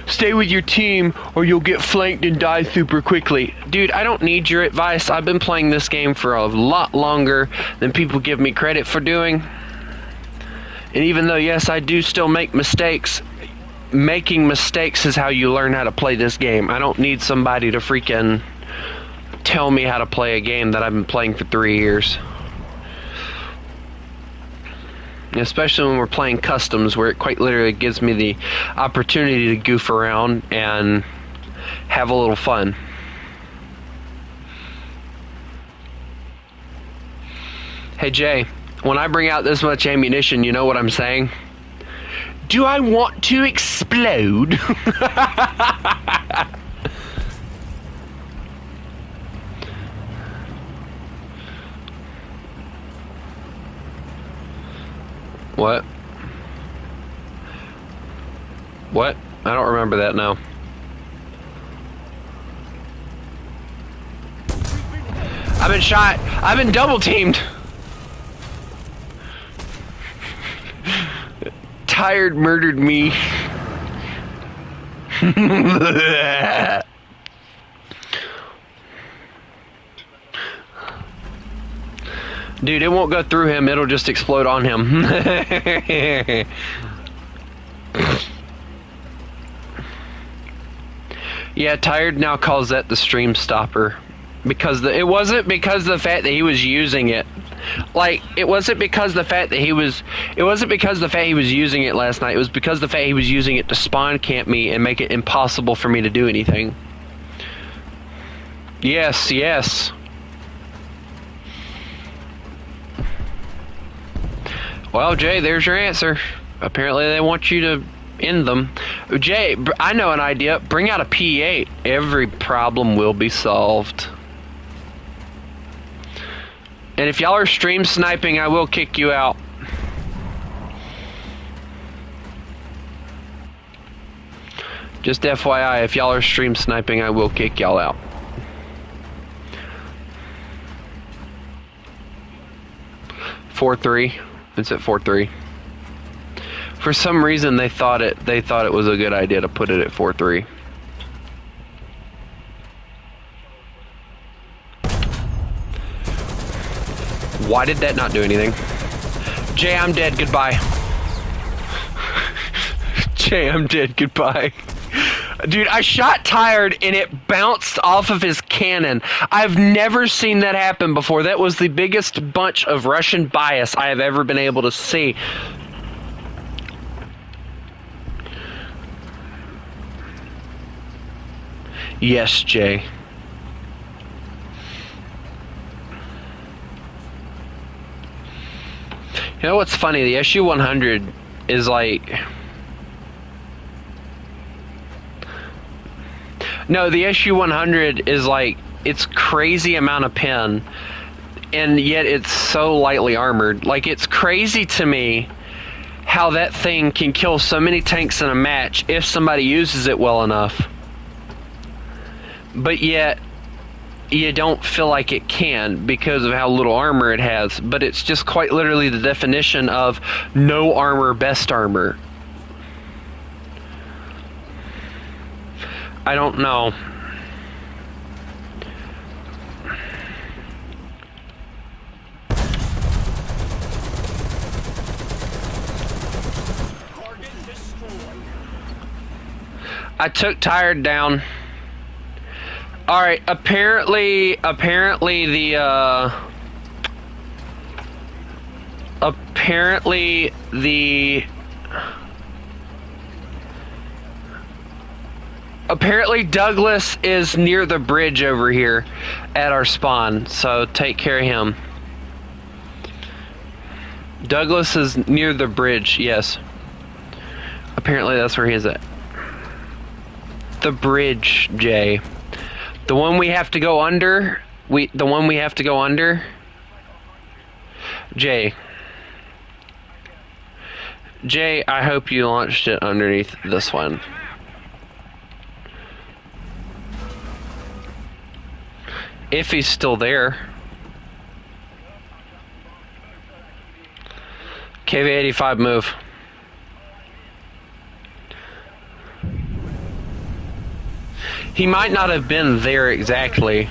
Stay with your team or you'll get flanked and die super quickly. Dude, I don't need your advice. I've been playing this game for a lot longer than people give me credit for doing. And even though, yes, I do still make mistakes, making mistakes is how you learn how to play this game. I don't need somebody to freaking tell me how to play a game that I've been playing for 3 years. Especially when we're playing customs, where it quite literally gives me the opportunity to goof around and have a little fun. Hey Jay, when I bring out this much ammunition, you know what I'm saying? Do I want to explode? What? What? I don't remember that now. I've been shot. I've been double teamed. Tired murdered me. Dude, it won't go through him, it'll just explode on him. Yeah, Tired now calls that the stream stopper. Because it wasn't because of the fact that he was using it. Like, it wasn't because the fact that he was using it last night. It was because the fact he was using it to spawn camp me and make it impossible for me to do anything. Yes, yes. Well, Jay, there's your answer. Apparently they want you to end them. Jay, I know an idea. Bring out a P8. Every problem will be solved. And if y'all are stream sniping, I will kick you out. Just FYI, if y'all are stream sniping, I will kick y'all out. It's at 4.3. For some reason, they thought it was a good idea to put it at 4.3. Why did that not do anything? Jay, I'm dead. Goodbye. Jay, I'm dead. Goodbye. Dude, I shot Tired and it bounced off of his cannon. I've never seen that happen before. That was the biggest bunch of Russian bias I have ever been able to see. Yes, Jay. You know what's funny? The SU-100 is like... No, the SU-100 is like, it's crazy amount of pin, and yet it's so lightly armored. Like, it's crazy to me how that thing can kill so many tanks in a match if somebody uses it well enough. But yet, you don't feel like it can because of how little armor it has. But it's just quite literally the definition of no armor, best armor. I don't know. I took Tired down. Alright, apparently Douglas is near the bridge over here at our spawn, so take care of him. Douglas is near the bridge, yes. Apparently that's where he is at. The bridge, Jay. The one we have to go under? The one we have to go under? Jay, I hope you launched it underneath this one. If he's still there. KV-85 move. He might not have been there exactly.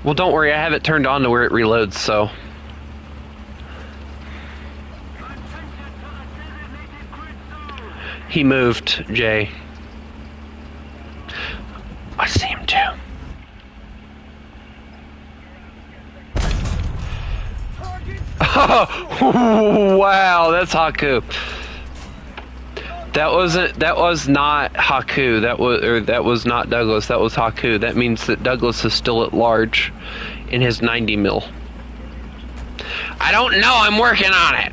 Well, don't worry, I have it turned on to where it reloads, so. He moved, Jay. I see him too. Oh, wow, that's Haku. That was not Haku. That was not Douglas. That was Haku. That means that Douglas is still at large in his 90 mil. I don't know, I'm working on it.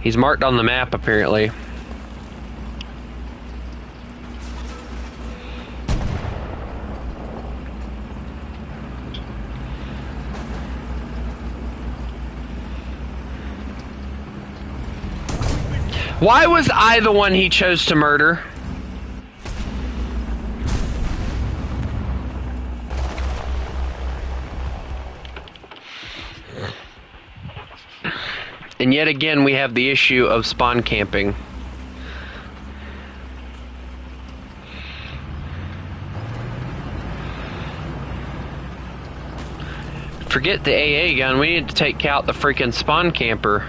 He's marked on the map, apparently. Why was I the one he chose to murder? And yet again, we have the issue of spawn camping. Forget the AA gun, we need to take out the freaking spawn camper.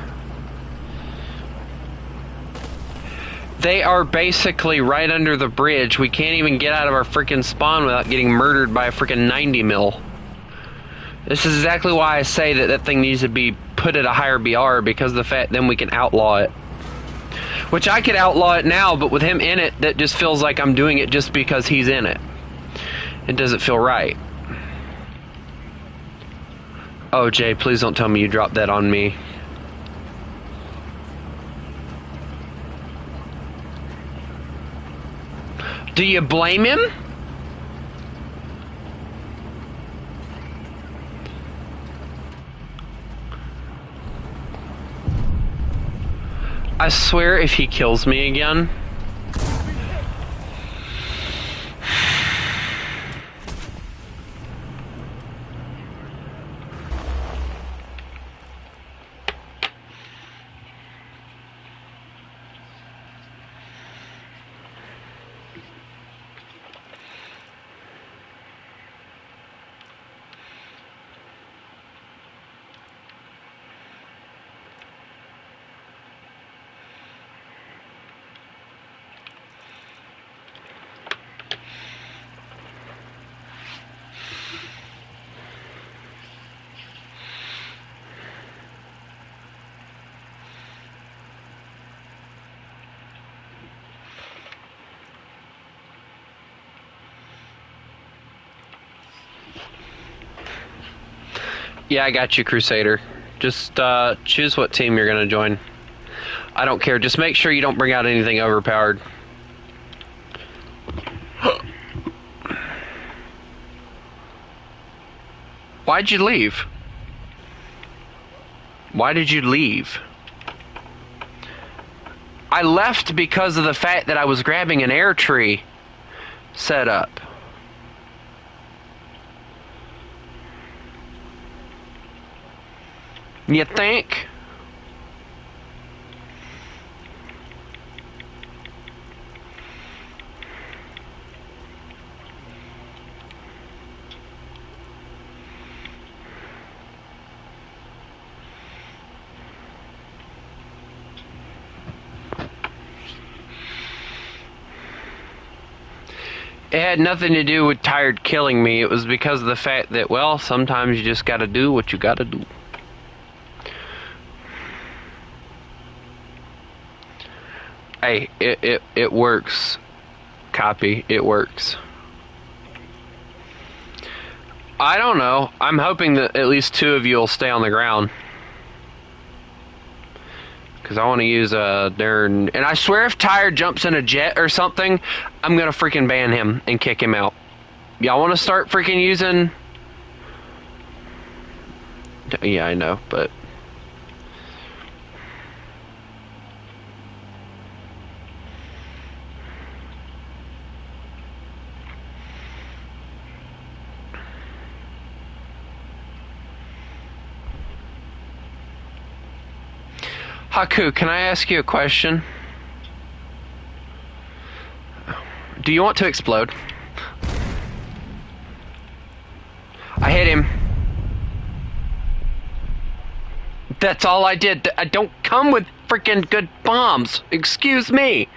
They are basically right under the bridge. We can't even get out of our freaking spawn without getting murdered by a freaking 90 mil. This is exactly why I say that that thing needs to be put at a higher BR, because of the fact then we can outlaw it. Which I could outlaw it now, but with him in it, that just feels like I'm doing it just because he's in it. It doesn't feel right. Oh, Jay, please don't tell me you dropped that on me. Do you blame him? I swear if he kills me again, Yeah, I got you, Crusader. Just choose what team you're gonna join. I don't care. Just make sure you don't bring out anything overpowered. Why'd you leave? Why did you leave? I left because of the fact that I was grabbing an air tree set up. You think? It had nothing to do with Tired killing me. It was because of the fact that, well, sometimes you just gotta do what you gotta do. Hey, it works. Copy. It works. I don't know. I'm hoping that at least 2 of you will stay on the ground. Because I want to use a darn... And I swear if Tired jumps in a jet or something, I'm going to freaking ban him and kick him out. Y'all want to start freaking using... Yeah, I know, but... Haku, can I ask you a question? Do you want to explode? I hit him. That's all I did. I don't come with freaking good bombs. Excuse me.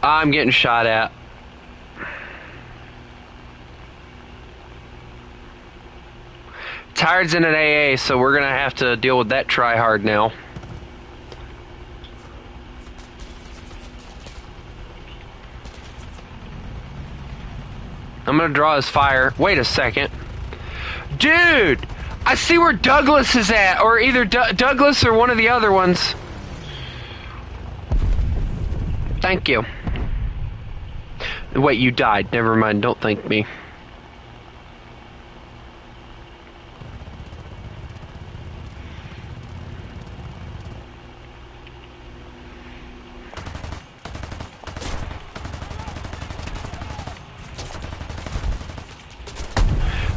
I'm getting shot at. Tired's in an AA, so we're gonna have to deal with that try-hard now. I'm gonna draw his fire. Wait a second. Dude! I see where Douglas is at, or either Douglas or one of the other ones. Thank you. Wait, you died. Never mind, don't thank me.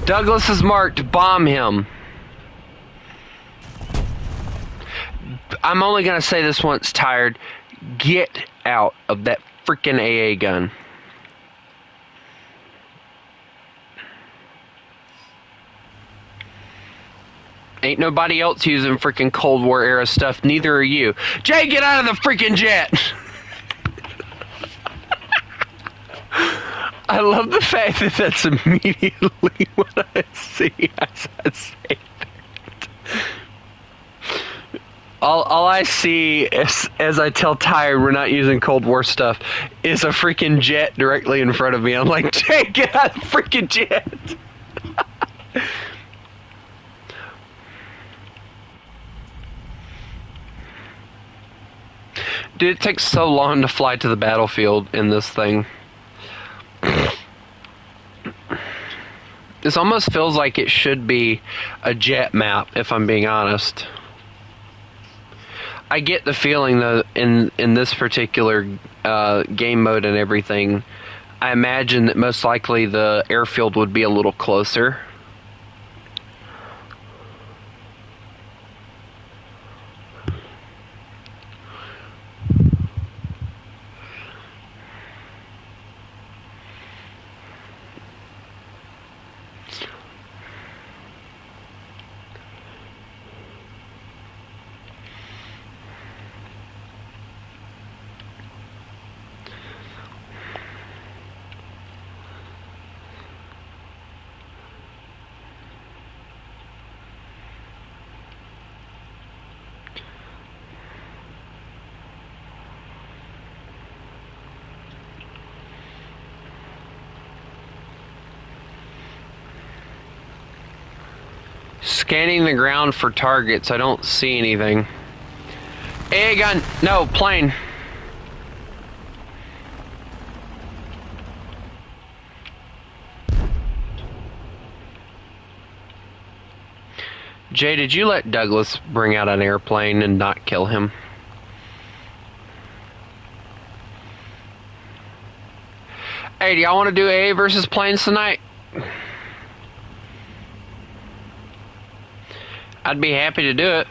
Douglas is marked. Bomb him. I'm only gonna say this once, Tired. Get out of that freaking AA gun. Ain't nobody else using freaking Cold War era stuff. Neither are you. Jay, get out of the freaking jet! I love the fact that that's immediately what I see as I say that. All I see as I tell Tired we're not using Cold War stuff is a freaking jet directly in front of me. I'm like, Jay, get out of the freaking jet! Dude, it takes so long to fly to the battlefield in this thing. This almost feels like it should be a jet map, if I'm being honest. I get the feeling that in this particular game mode and everything, I imagine that most likely the airfield would be a little closer. Scanning the ground for targets. I don't see anything. AA gun. No, plane. Jay, did you let Douglas bring out an airplane and not kill him? Hey, do y'all want to do AA versus planes tonight? I'd be happy to do it.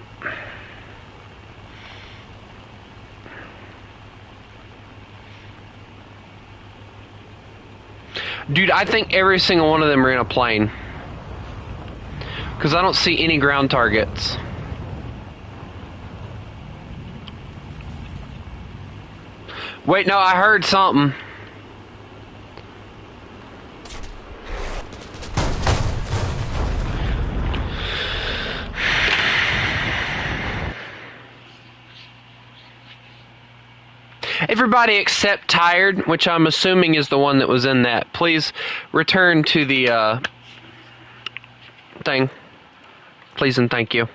Dude, I think every single one of them are in a plane. Because I don't see any ground targets. Wait, no, I heard something. Everybody except Tired, which I'm assuming is the one that was in that. Please return to the thing. Please and thank you.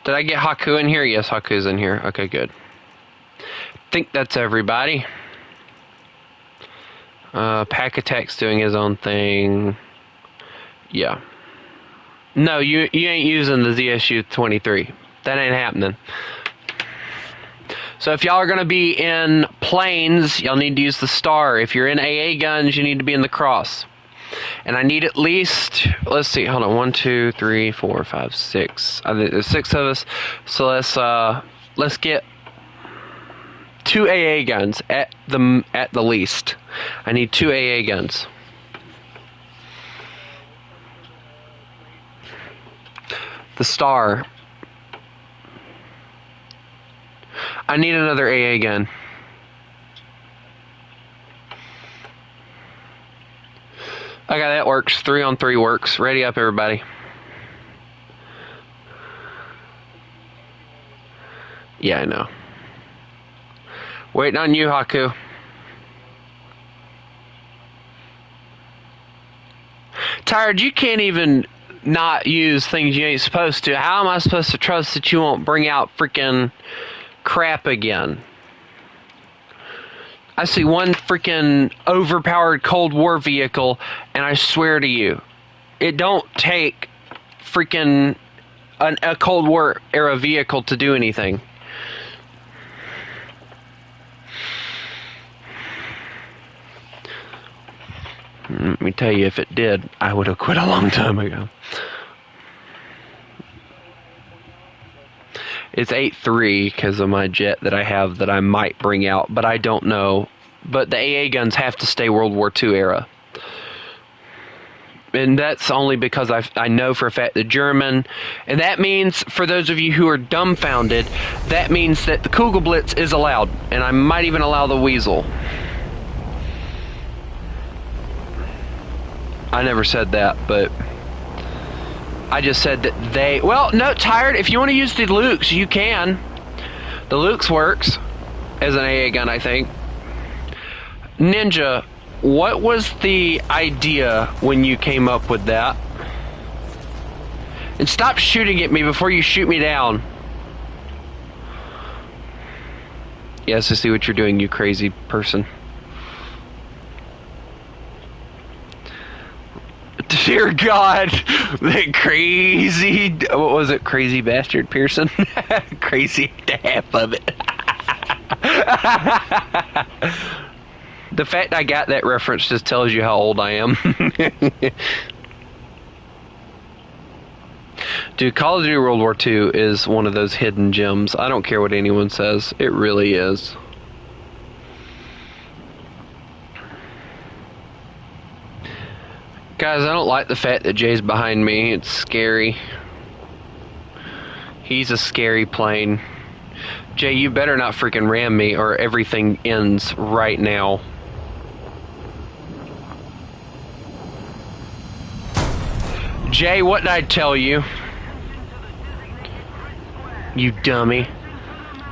Did I get Haku in here? Yes, Haku's in here. Okay, good. Think that's everybody. Pack Attack's doing his own thing. Yeah. No, you ain't using the ZSU-23. That ain't happening. So if y'all are going to be in planes, y'all need to use the star. If you're in AA guns, you need to be in the cross. And I need at least, let's see, hold on, 1, 2, 3, 4, 5, 6. I think there's 6 of us. So let's get 2 AA guns at the least. I need 2 AA guns. The star. I need another AA gun. Okay, that works. 3 on 3 works. Ready up, everybody. Yeah, I know. Waiting on you, Haku. Tired, you can't even not use things you ain't supposed to. How am I supposed to trust that you won't bring out freaking crap again? I see one freaking overpowered Cold War vehicle, and I swear to you, it don't take freaking a Cold War era vehicle to do anything. Let me tell you, if it did, I would have quit a long time ago. It's 8.3 because of my jet that I have that I might bring out, but I don't know. But the AA guns have to stay World War II era. And that's only because I know for a fact the German, and that means, for those of you who are dumbfounded, that means that the Kugelblitz is allowed, and I might even allow the Weasel. I never said that, but I just said that they... Well, no, Tired, if you want to use the Lukes, you can. The Lukes works as an AA gun, I think. Ninja, what was the idea when you came up with that? And stop shooting at me before you shoot me down. Yes, I see what you're doing, you crazy person. Dear God, that crazy, what was it, crazy bastard Pearson? Crazy half of it. The fact I got that reference just tells you how old I am. Dude, Call of Duty World War II is one of those hidden gems. I don't care what anyone says. It really is. Guys, I don't like the fact that Jay's behind me. It's scary. He's a scary plane. Jay, you better not freaking ram me or everything ends right now. Jay, what did I tell you? You dummy.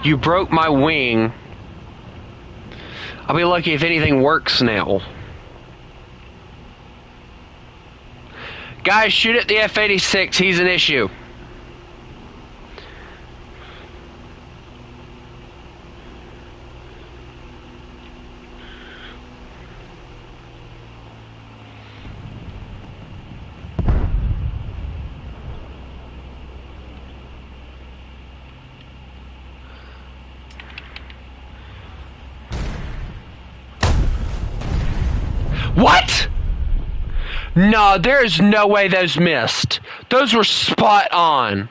You broke my wing. I'll be lucky if anything works now. Guys, shoot at the F-86. He's an issue. What? No, there's no way those missed. Those were spot on.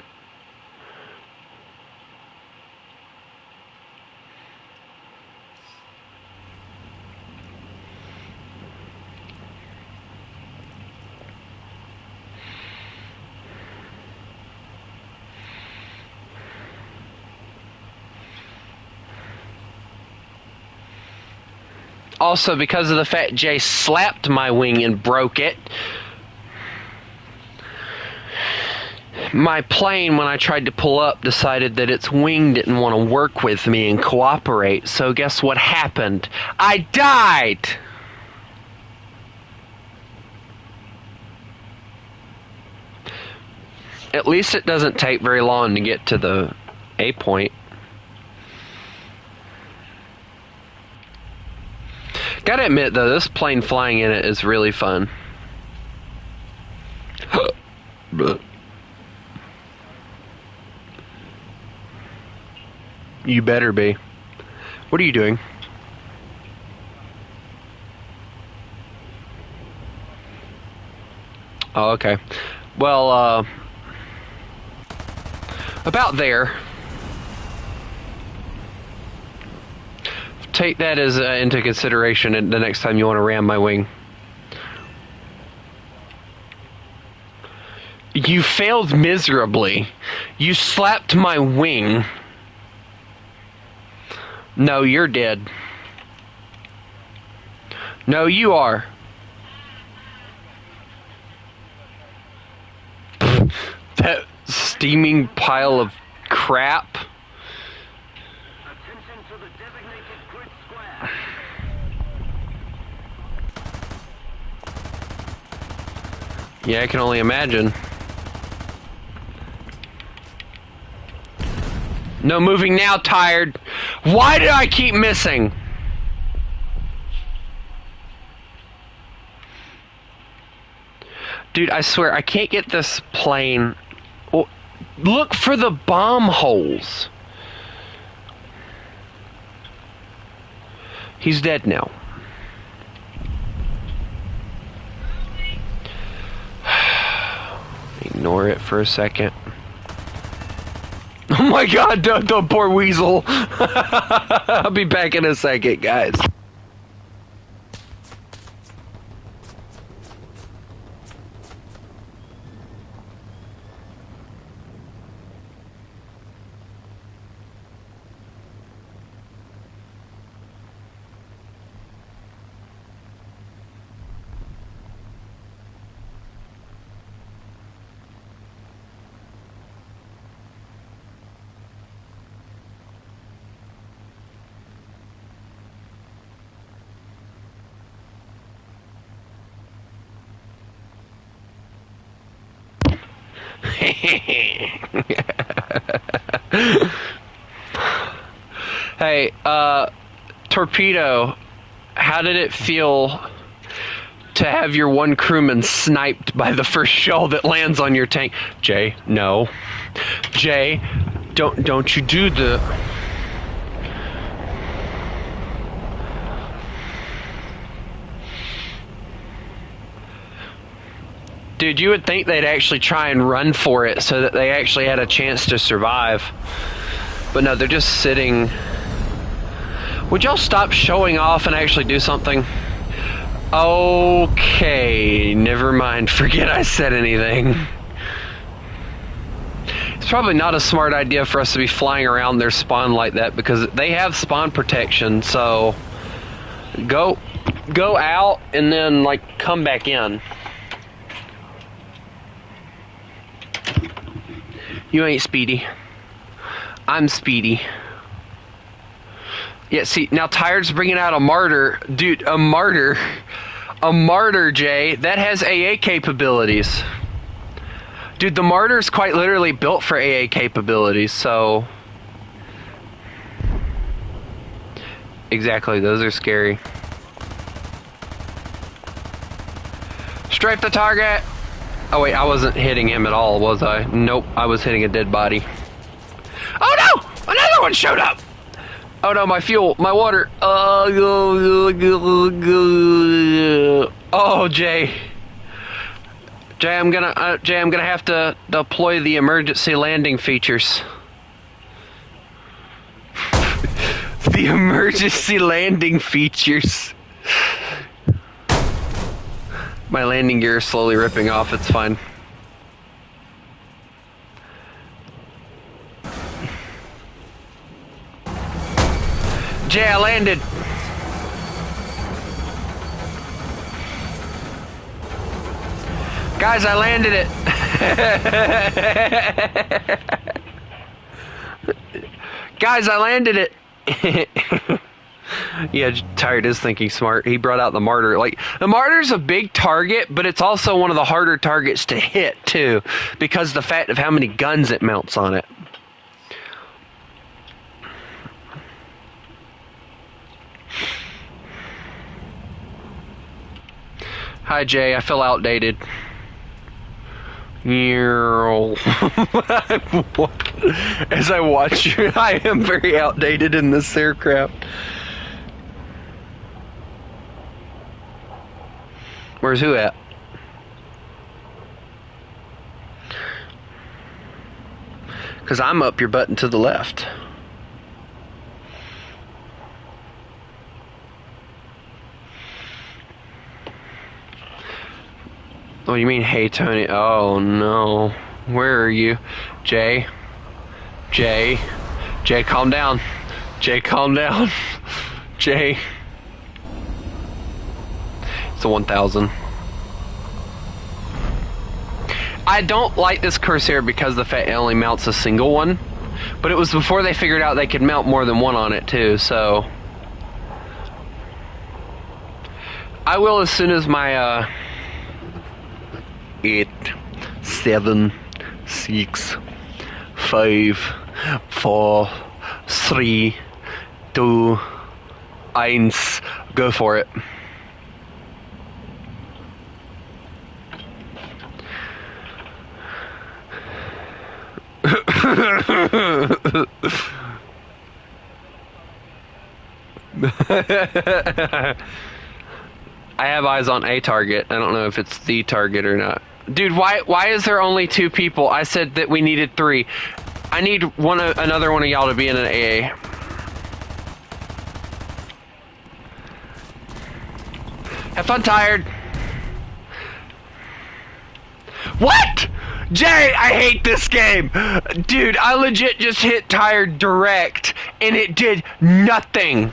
Also, because of the fact Jay slapped my wing and broke it, my plane, when I tried to pull up, decided that its wing didn't want to work with me and cooperate. So guess what happened? I died! At least it doesn't take very long to get to the A point. Gotta admit, though, this plane flying in it is really fun. You better be. What are you doing? Oh, okay. Well, about there. Take that as into consideration the next time you want to ram my wing. You failed miserably. You slapped my wing. No, you're dead. No, you are. That steaming pile of crap. Yeah, I can only imagine. No moving now, tired. Why did I keep missing? Dude, I swear, I can't get this plane. Oh, look for the bomb holes. He's dead now. Ignore it for a second. Oh my god, the poor weasel. I'll be back in a second, guys. Hey, Torpedo, how did it feel to have your one crewman sniped by the first shell that lands on your tank? Jay, no. Jay, don't you do the... Dude, you would think they'd actually try and run for it so that they actually had a chance to survive. But no, they're just sitting. Would y'all stop showing off and actually do something? Okay, never mind. Forget I said anything. It's probably not a smart idea for us to be flying around their spawn like that because they have spawn protection, so go out and then like come back in. You ain't Speedy. I'm Speedy. Yeah, see, now Tired's bringing out a martyr. Dude, a martyr. A martyr, Jay. That has AA capabilities. Dude, the martyr's quite literally built for AA capabilities, so... Exactly, those are scary. Strafe the target! Oh wait, I wasn't hitting him at all, was I? Nope, I was hitting a dead body. Oh no! Another one showed up! Oh no, my fuel, my water. Oh, Jay. Jay, I'm gonna have to deploy the emergency landing features. The emergency landing features. My landing gear is slowly ripping off, it's fine. Jay, I landed. Guys, I landed it. Guys, I landed it. Yeah, Tired is thinking smart. He brought out the martyr. Like, the martyr's a big target, but it's also one of the harder targets to hit, too, because of the fact of how many guns it mounts on it. Hi, Jay. I feel outdated. As I watch you, I am very outdated in this aircraft. Where's who at? Because I'm up your button to the left. What do you mean, hey, Tony? Oh, no. Where are you? Jay? Jay? Jay, calm down. Jay, calm down. Jay. It's a 1000. I don't like this Corsair because the fact it only mounts a single one. But it was before they figured out they could mount more than one on it, too, so... I will as soon as my, 8, 7, 6, 5, 4, 3, 2, 1. Go for it. I have eyes on a target. I don't know if it's the target or not. Dude, why is there only 2 people? I said that we needed 3. I need another one of y'all to be in an AA. Have fun, Tired. What? Jay, I hate this game. Dude, I legit just hit Tired direct and it did nothing.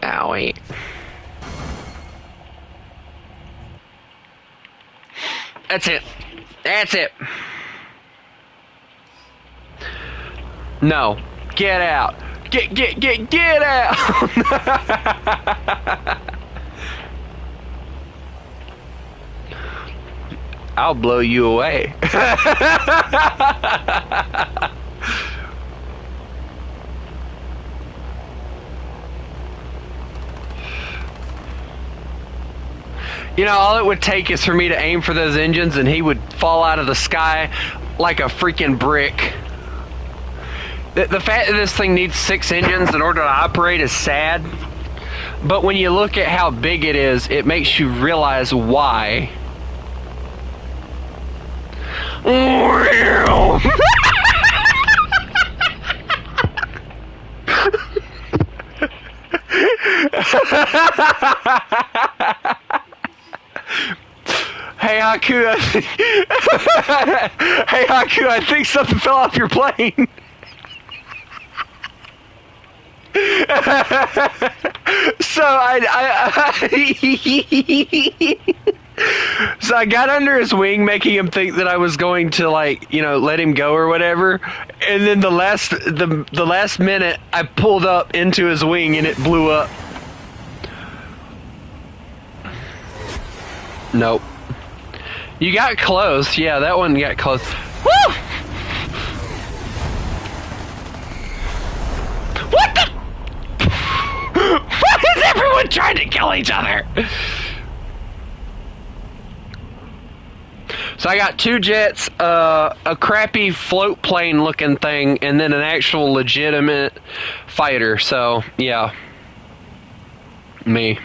Owie. That's it. That's it. No. Get out. Get out. I'll blow you away. You know, all it would take is for me to aim for those engines and he would fall out of the sky like a freaking brick. The fact that this thing needs 6 engines in order to operate is sad. But when you look at how big it is, it makes you realize why. Hey Haku, hey Haku, I think something fell off your plane. So so I got under his wing, making him think that I was going to, like, you know, let him go or whatever. And then the last minute, I pulled up into his wing and it blew up. Nope. You got close. Yeah, that one got close. Woo! What the? Why is everyone trying to kill each other? So I got 2 jets, a crappy float plane looking thing, and then an actual legitimate fighter. So, yeah. Me.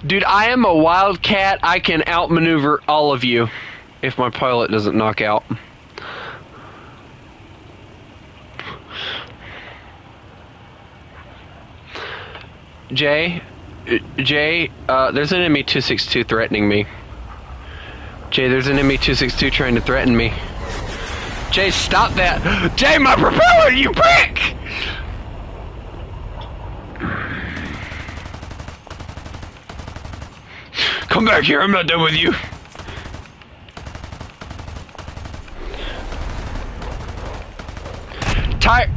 Dude, I am a wildcat. I can outmaneuver all of you if my pilot doesn't knock out. Jay, there's an enemy 262 threatening me. Jay, there's an enemy 262 trying to threaten me. Jay, stop that! Jay, my propeller, you prick! Come back here, I'm not done with you. Tire.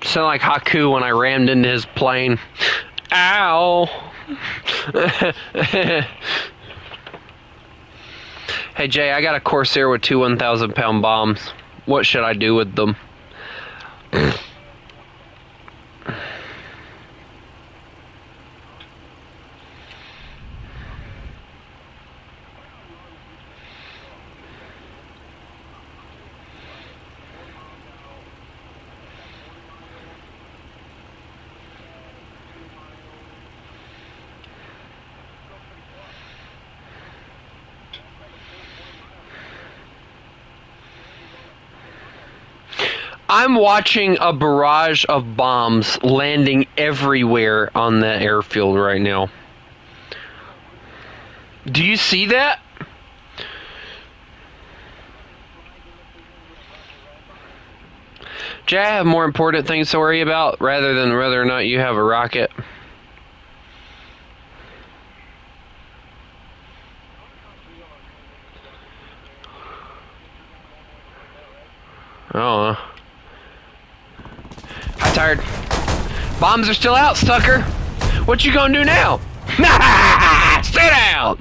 Sound like Haku when I rammed into his plane. Ow! Hey Jay, I got a Corsair with 2 1,000-pound bombs. What should I do with them? I'm watching a barrage of bombs landing everywhere on the airfield right now. Do you see that? Jay, I have more important things to worry about rather than whether or not you have a rocket. Oh. Hi, tired. Bombs are still out, sucker. What you gonna do now? Stay down.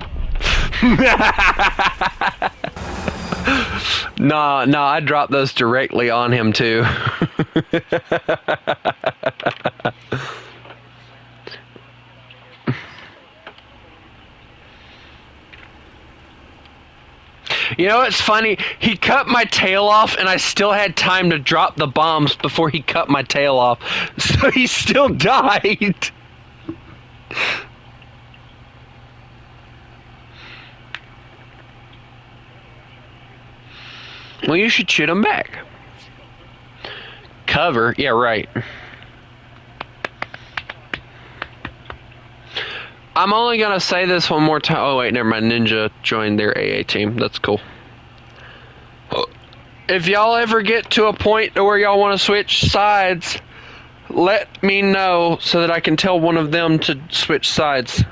Nah, I dropped those directly on him too. You know what's funny? He cut my tail off and I still had time to drop the bombs before he cut my tail off. So he still died. Well, you should shoot him back. Cover? Yeah, right. I'm only gonna say this one more time. Oh wait, never mind. Ninja joined their AA team. That's cool. If y'all ever get to a point where y'all want to switch sides, let me know so that I can tell one of them to switch sides.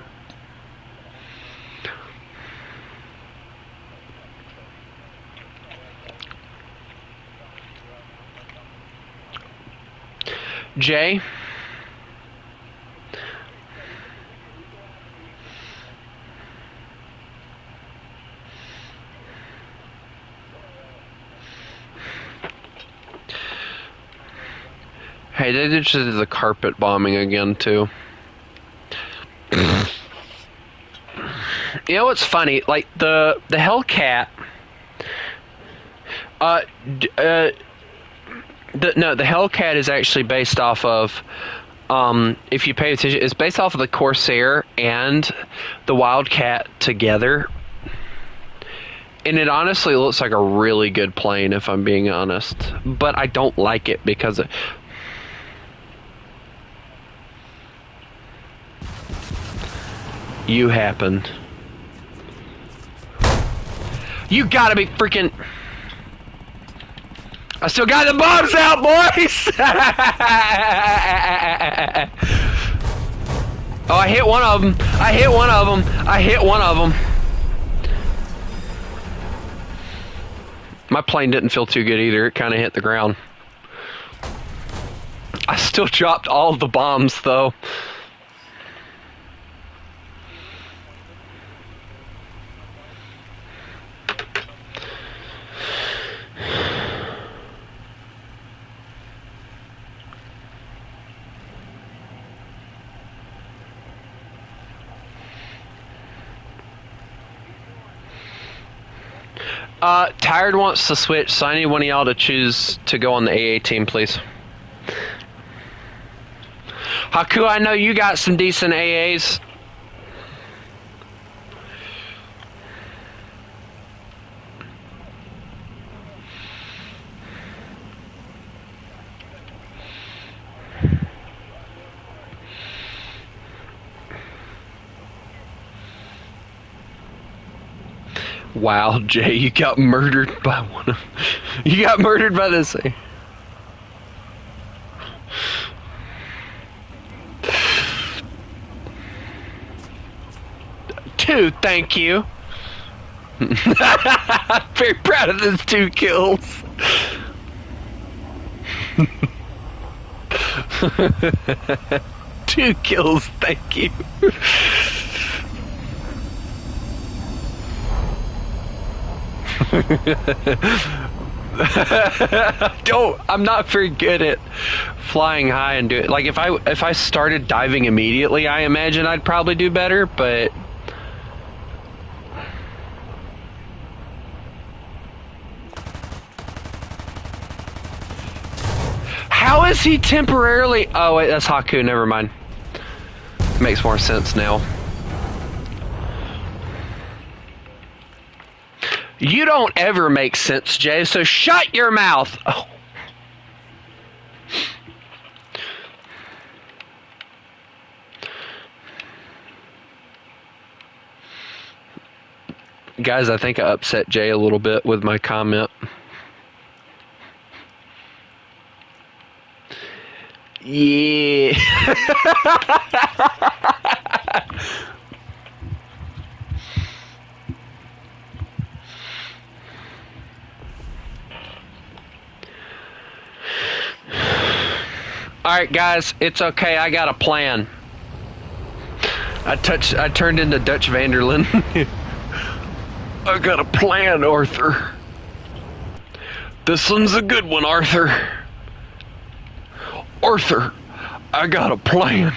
Jay? Hey, they just did the carpet bombing again, too. You know what's funny? Like, the Hellcat... the Hellcat is actually based off of... if you pay attention, it's based off of the Corsair and the Wildcat together. And it honestly looks like a really good plane, if I'm being honest. But I don't like it because... You happened. You gotta be freaking... I still got the bombs out, boys! Oh, I hit one of them. I hit one of them. I hit one of them. My plane didn't feel too good either. It kind of hit the ground. I still dropped all of the bombs, though. Tired wants to switch, so I need one of y'all to choose to go on the AA team, please. Haku, I know you got some decent AAs. Wow, Jay, you got murdered by one of... You got murdered by this thing. Two, thank you. I'm very proud of those 2 kills. Two kills, thank you. I'm not very good at flying high and do it. Like if I started diving immediately, I imagine I'd probably do better, but how is he temporarily... Oh wait, that's Haku, never mind. Makes more sense now. You don't ever make sense, Jay, so shut your mouth! Oh. Guys, I think I upset Jay a little bit with my comment. Yeah. Alright guys, it's okay, I got a plan. I turned into Dutch Vanderlyn. I got a plan, Arthur. This one's a good one, Arthur. Arthur, I got a plan.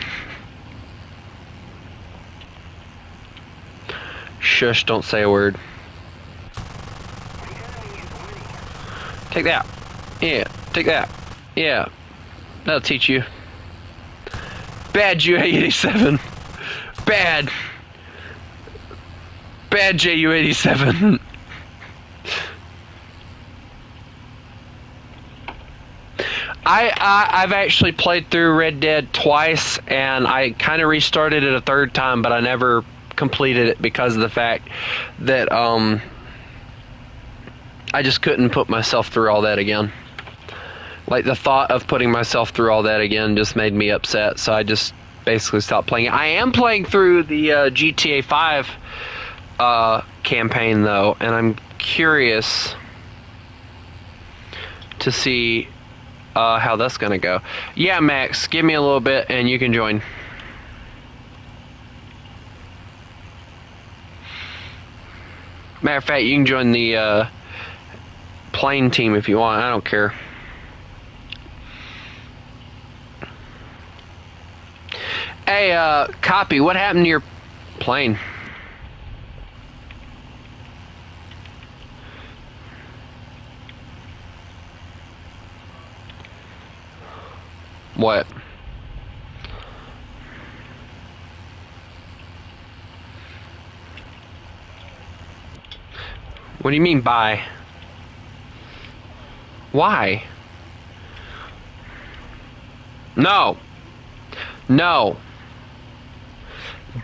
Shush, don't say a word. Take that. Yeah, take that. Yeah. That'll teach you. Bad Ju-87. Bad. Bad Ju-87. I've actually played through Red Dead twice, and I kind of restarted it a third time, but I never completed it because of the fact that I just couldn't put myself through all that again. Like, the thought of putting myself through all that again just made me upset, so I just basically stopped playing it. I am playing through the GTA 5 campaign, though, and I'm curious to see how that's gonna go. Yeah, Max, give me a little bit and you can join. Matter of fact, you can join the plane team if you want. I don't care. Hey, Copy, what happened to your plane? What? What do you mean by? Why? No. No.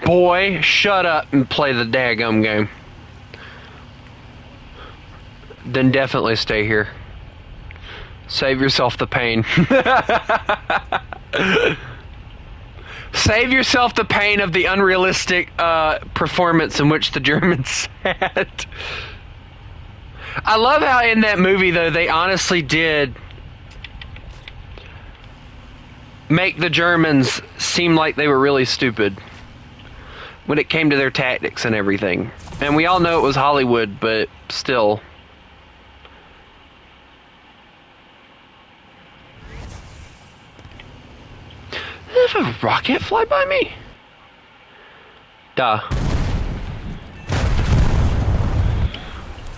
Boy, shut up and play the daggum game. Then definitely stay here. Save yourself the pain. Save yourself the pain of the unrealistic performance in which the Germans had. I love how in that movie, though, they honestly did make the Germans seem like they were really stupid when it came to their tactics and everything. And we all know it was Hollywood, but still. Did a rocket fly by me? Duh.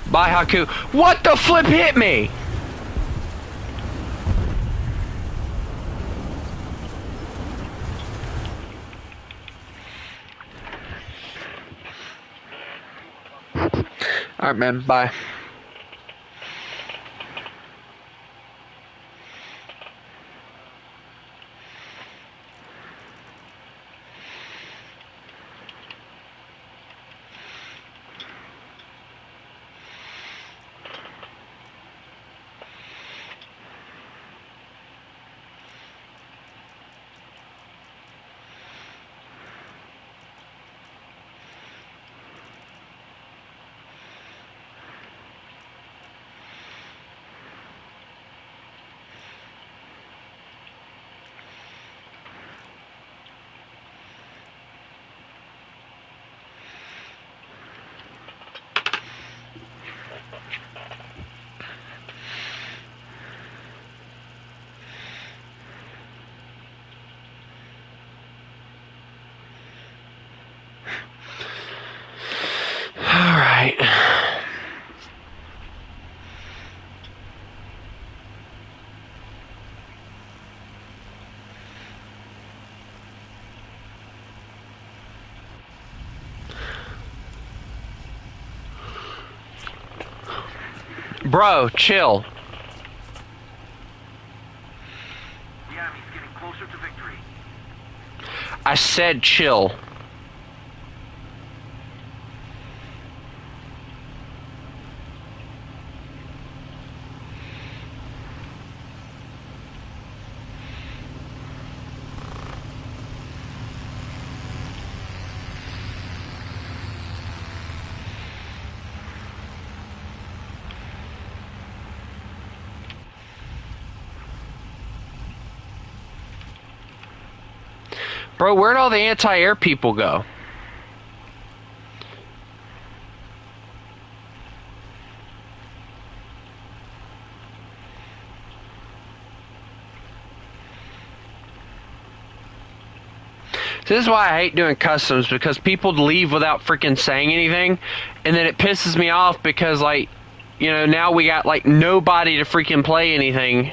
Bye, Haku. What the flip hit me? Alright, man. Bye. Alright. Bro, chill. The enemy's getting closer to victory. I said chill. Bro, where'd all the anti-air people go? This is why I hate doing customs, because people leave without freaking saying anything, and then it pisses me off because, like, you know, now we got, like, nobody to freaking play anything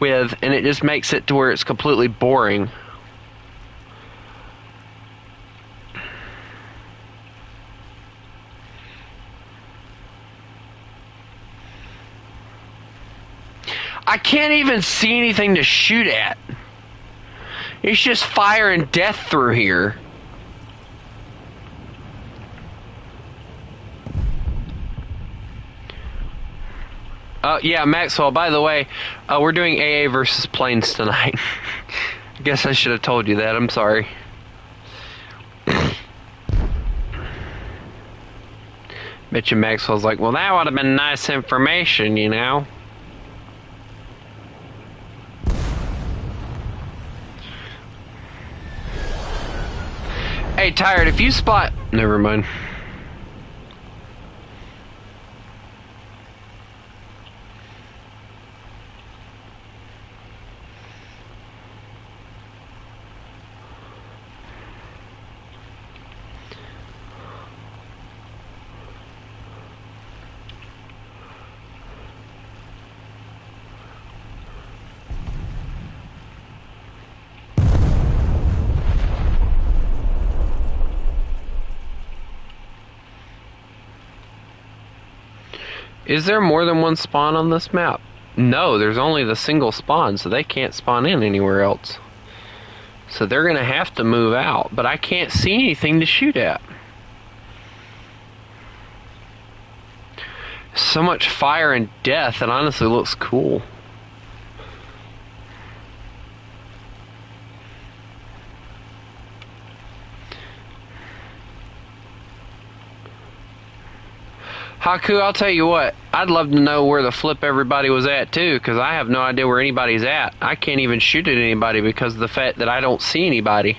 with, and it just makes it to where it's completely boring. I can't even see anything to shoot at. It's just fire and death through here. Yeah, Maxwell, by the way, we're doing AA versus planes tonight. Guess I should have told you that. I'm sorry. Bet you Maxwell's like, well, that would have been nice information, you know? Hey, Tired, if you spot... Never mind. Is there more than one spawn on this map? No, there's only the single spawn, so they can't spawn in anywhere else. So they're gonna have to move out, but I can't see anything to shoot at. So much fire and death, it honestly looks cool. Haku, I'll tell you what, I'd love to know where the flip everybody was at too, because I have no idea where anybody's at. I can't even shoot at anybody because of the fact that I don't see anybody.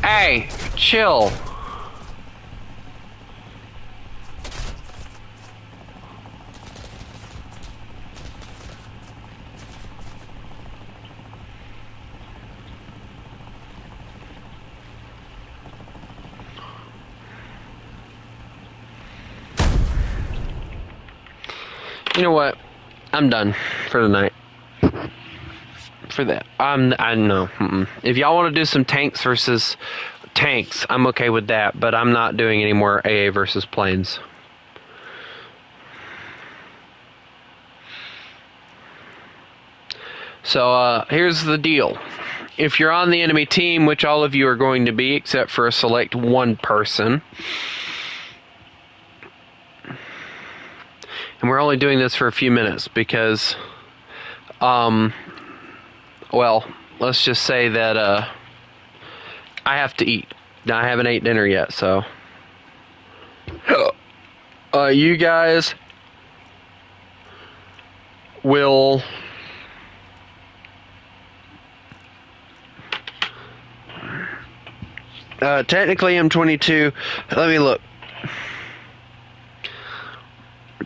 Hey, chill. You know what? I'm done for the night. For that, I know. If y'all want to do some tanks versus tanks, I'm okay with that. But I'm not doing any more AA versus planes. So here's the deal. If you're on the enemy team, which all of you are going to be, except for a select one person, and we're only doing this for a few minutes because, well, let's just say that I have to eat. I haven't ate dinner yet, so you guys will technically M22. Let me look.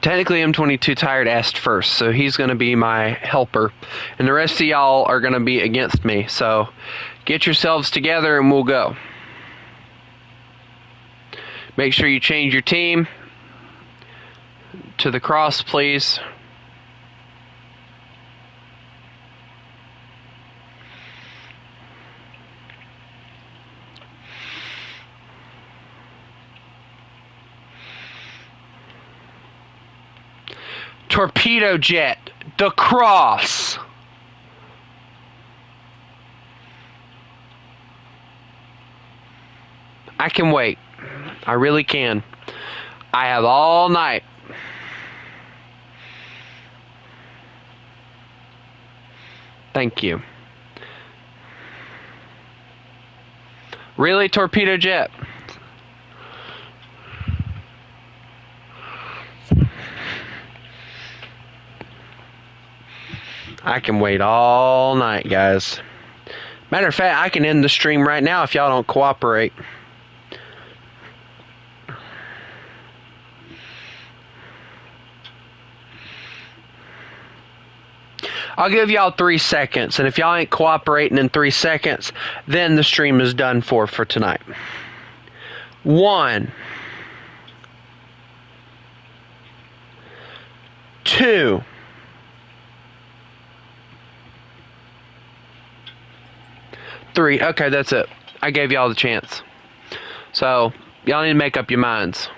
Technically, M22 Tired asked first, so he's going to be my helper. And the rest of y'all are going to be against me. So get yourselves together and we'll go. Make sure you change your team to the cross, please. Torpedo jet, the cross. I can wait. I really can. I have all night. Thank you. Really, torpedo jet? I can wait all night, guys. Matter of fact, I can end the stream right now if y'all don't cooperate. I'll give y'all 3 seconds, and if y'all ain't cooperating in 3 seconds, then the stream is done for tonight. 1, 2, 3. 3. Okay, that's it. I gave y'all the chance. So, y'all need to make up your minds.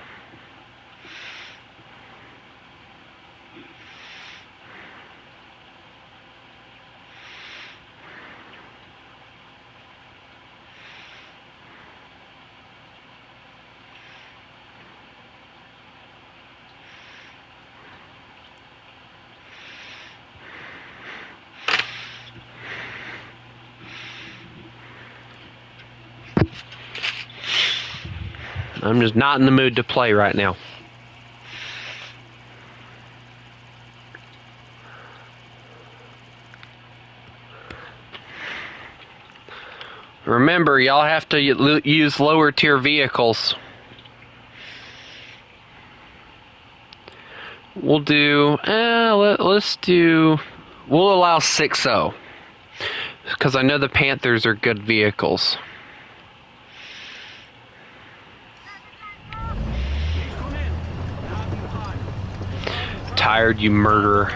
I'm just not in the mood to play right now. Remember, y'all have to use lower tier vehicles. We'll do, let's do, we'll allow 6-0. Because I know the Panthers are good vehicles. Tired, you murderer.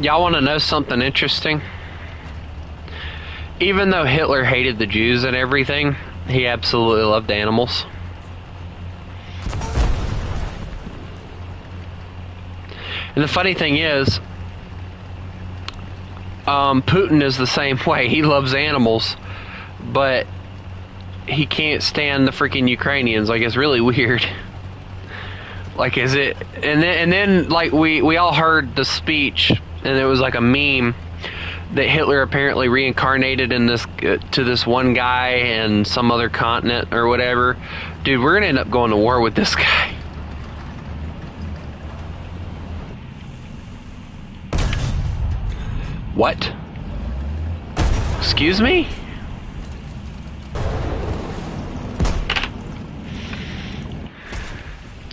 Y'all want to know something interesting? Even though Hitler hated the Jews and everything, he absolutely loved animals. And the funny thing is, Putin is the same way. He loves animals, but he can't stand the freaking Ukrainians. Like, it's really weird. Like, is it? And then like we all heard the speech, and it was like a meme that Hitler apparently reincarnated in this to this one guy in some other continent or whatever. Dude, we're gonna end up going to war with this guy. What? Excuse me?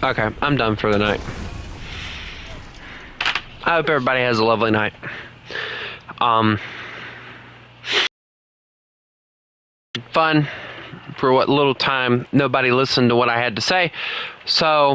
Okay, I'm done for the night. I hope everybody has a lovely night. Fun for what little time nobody listened to what I had to say. So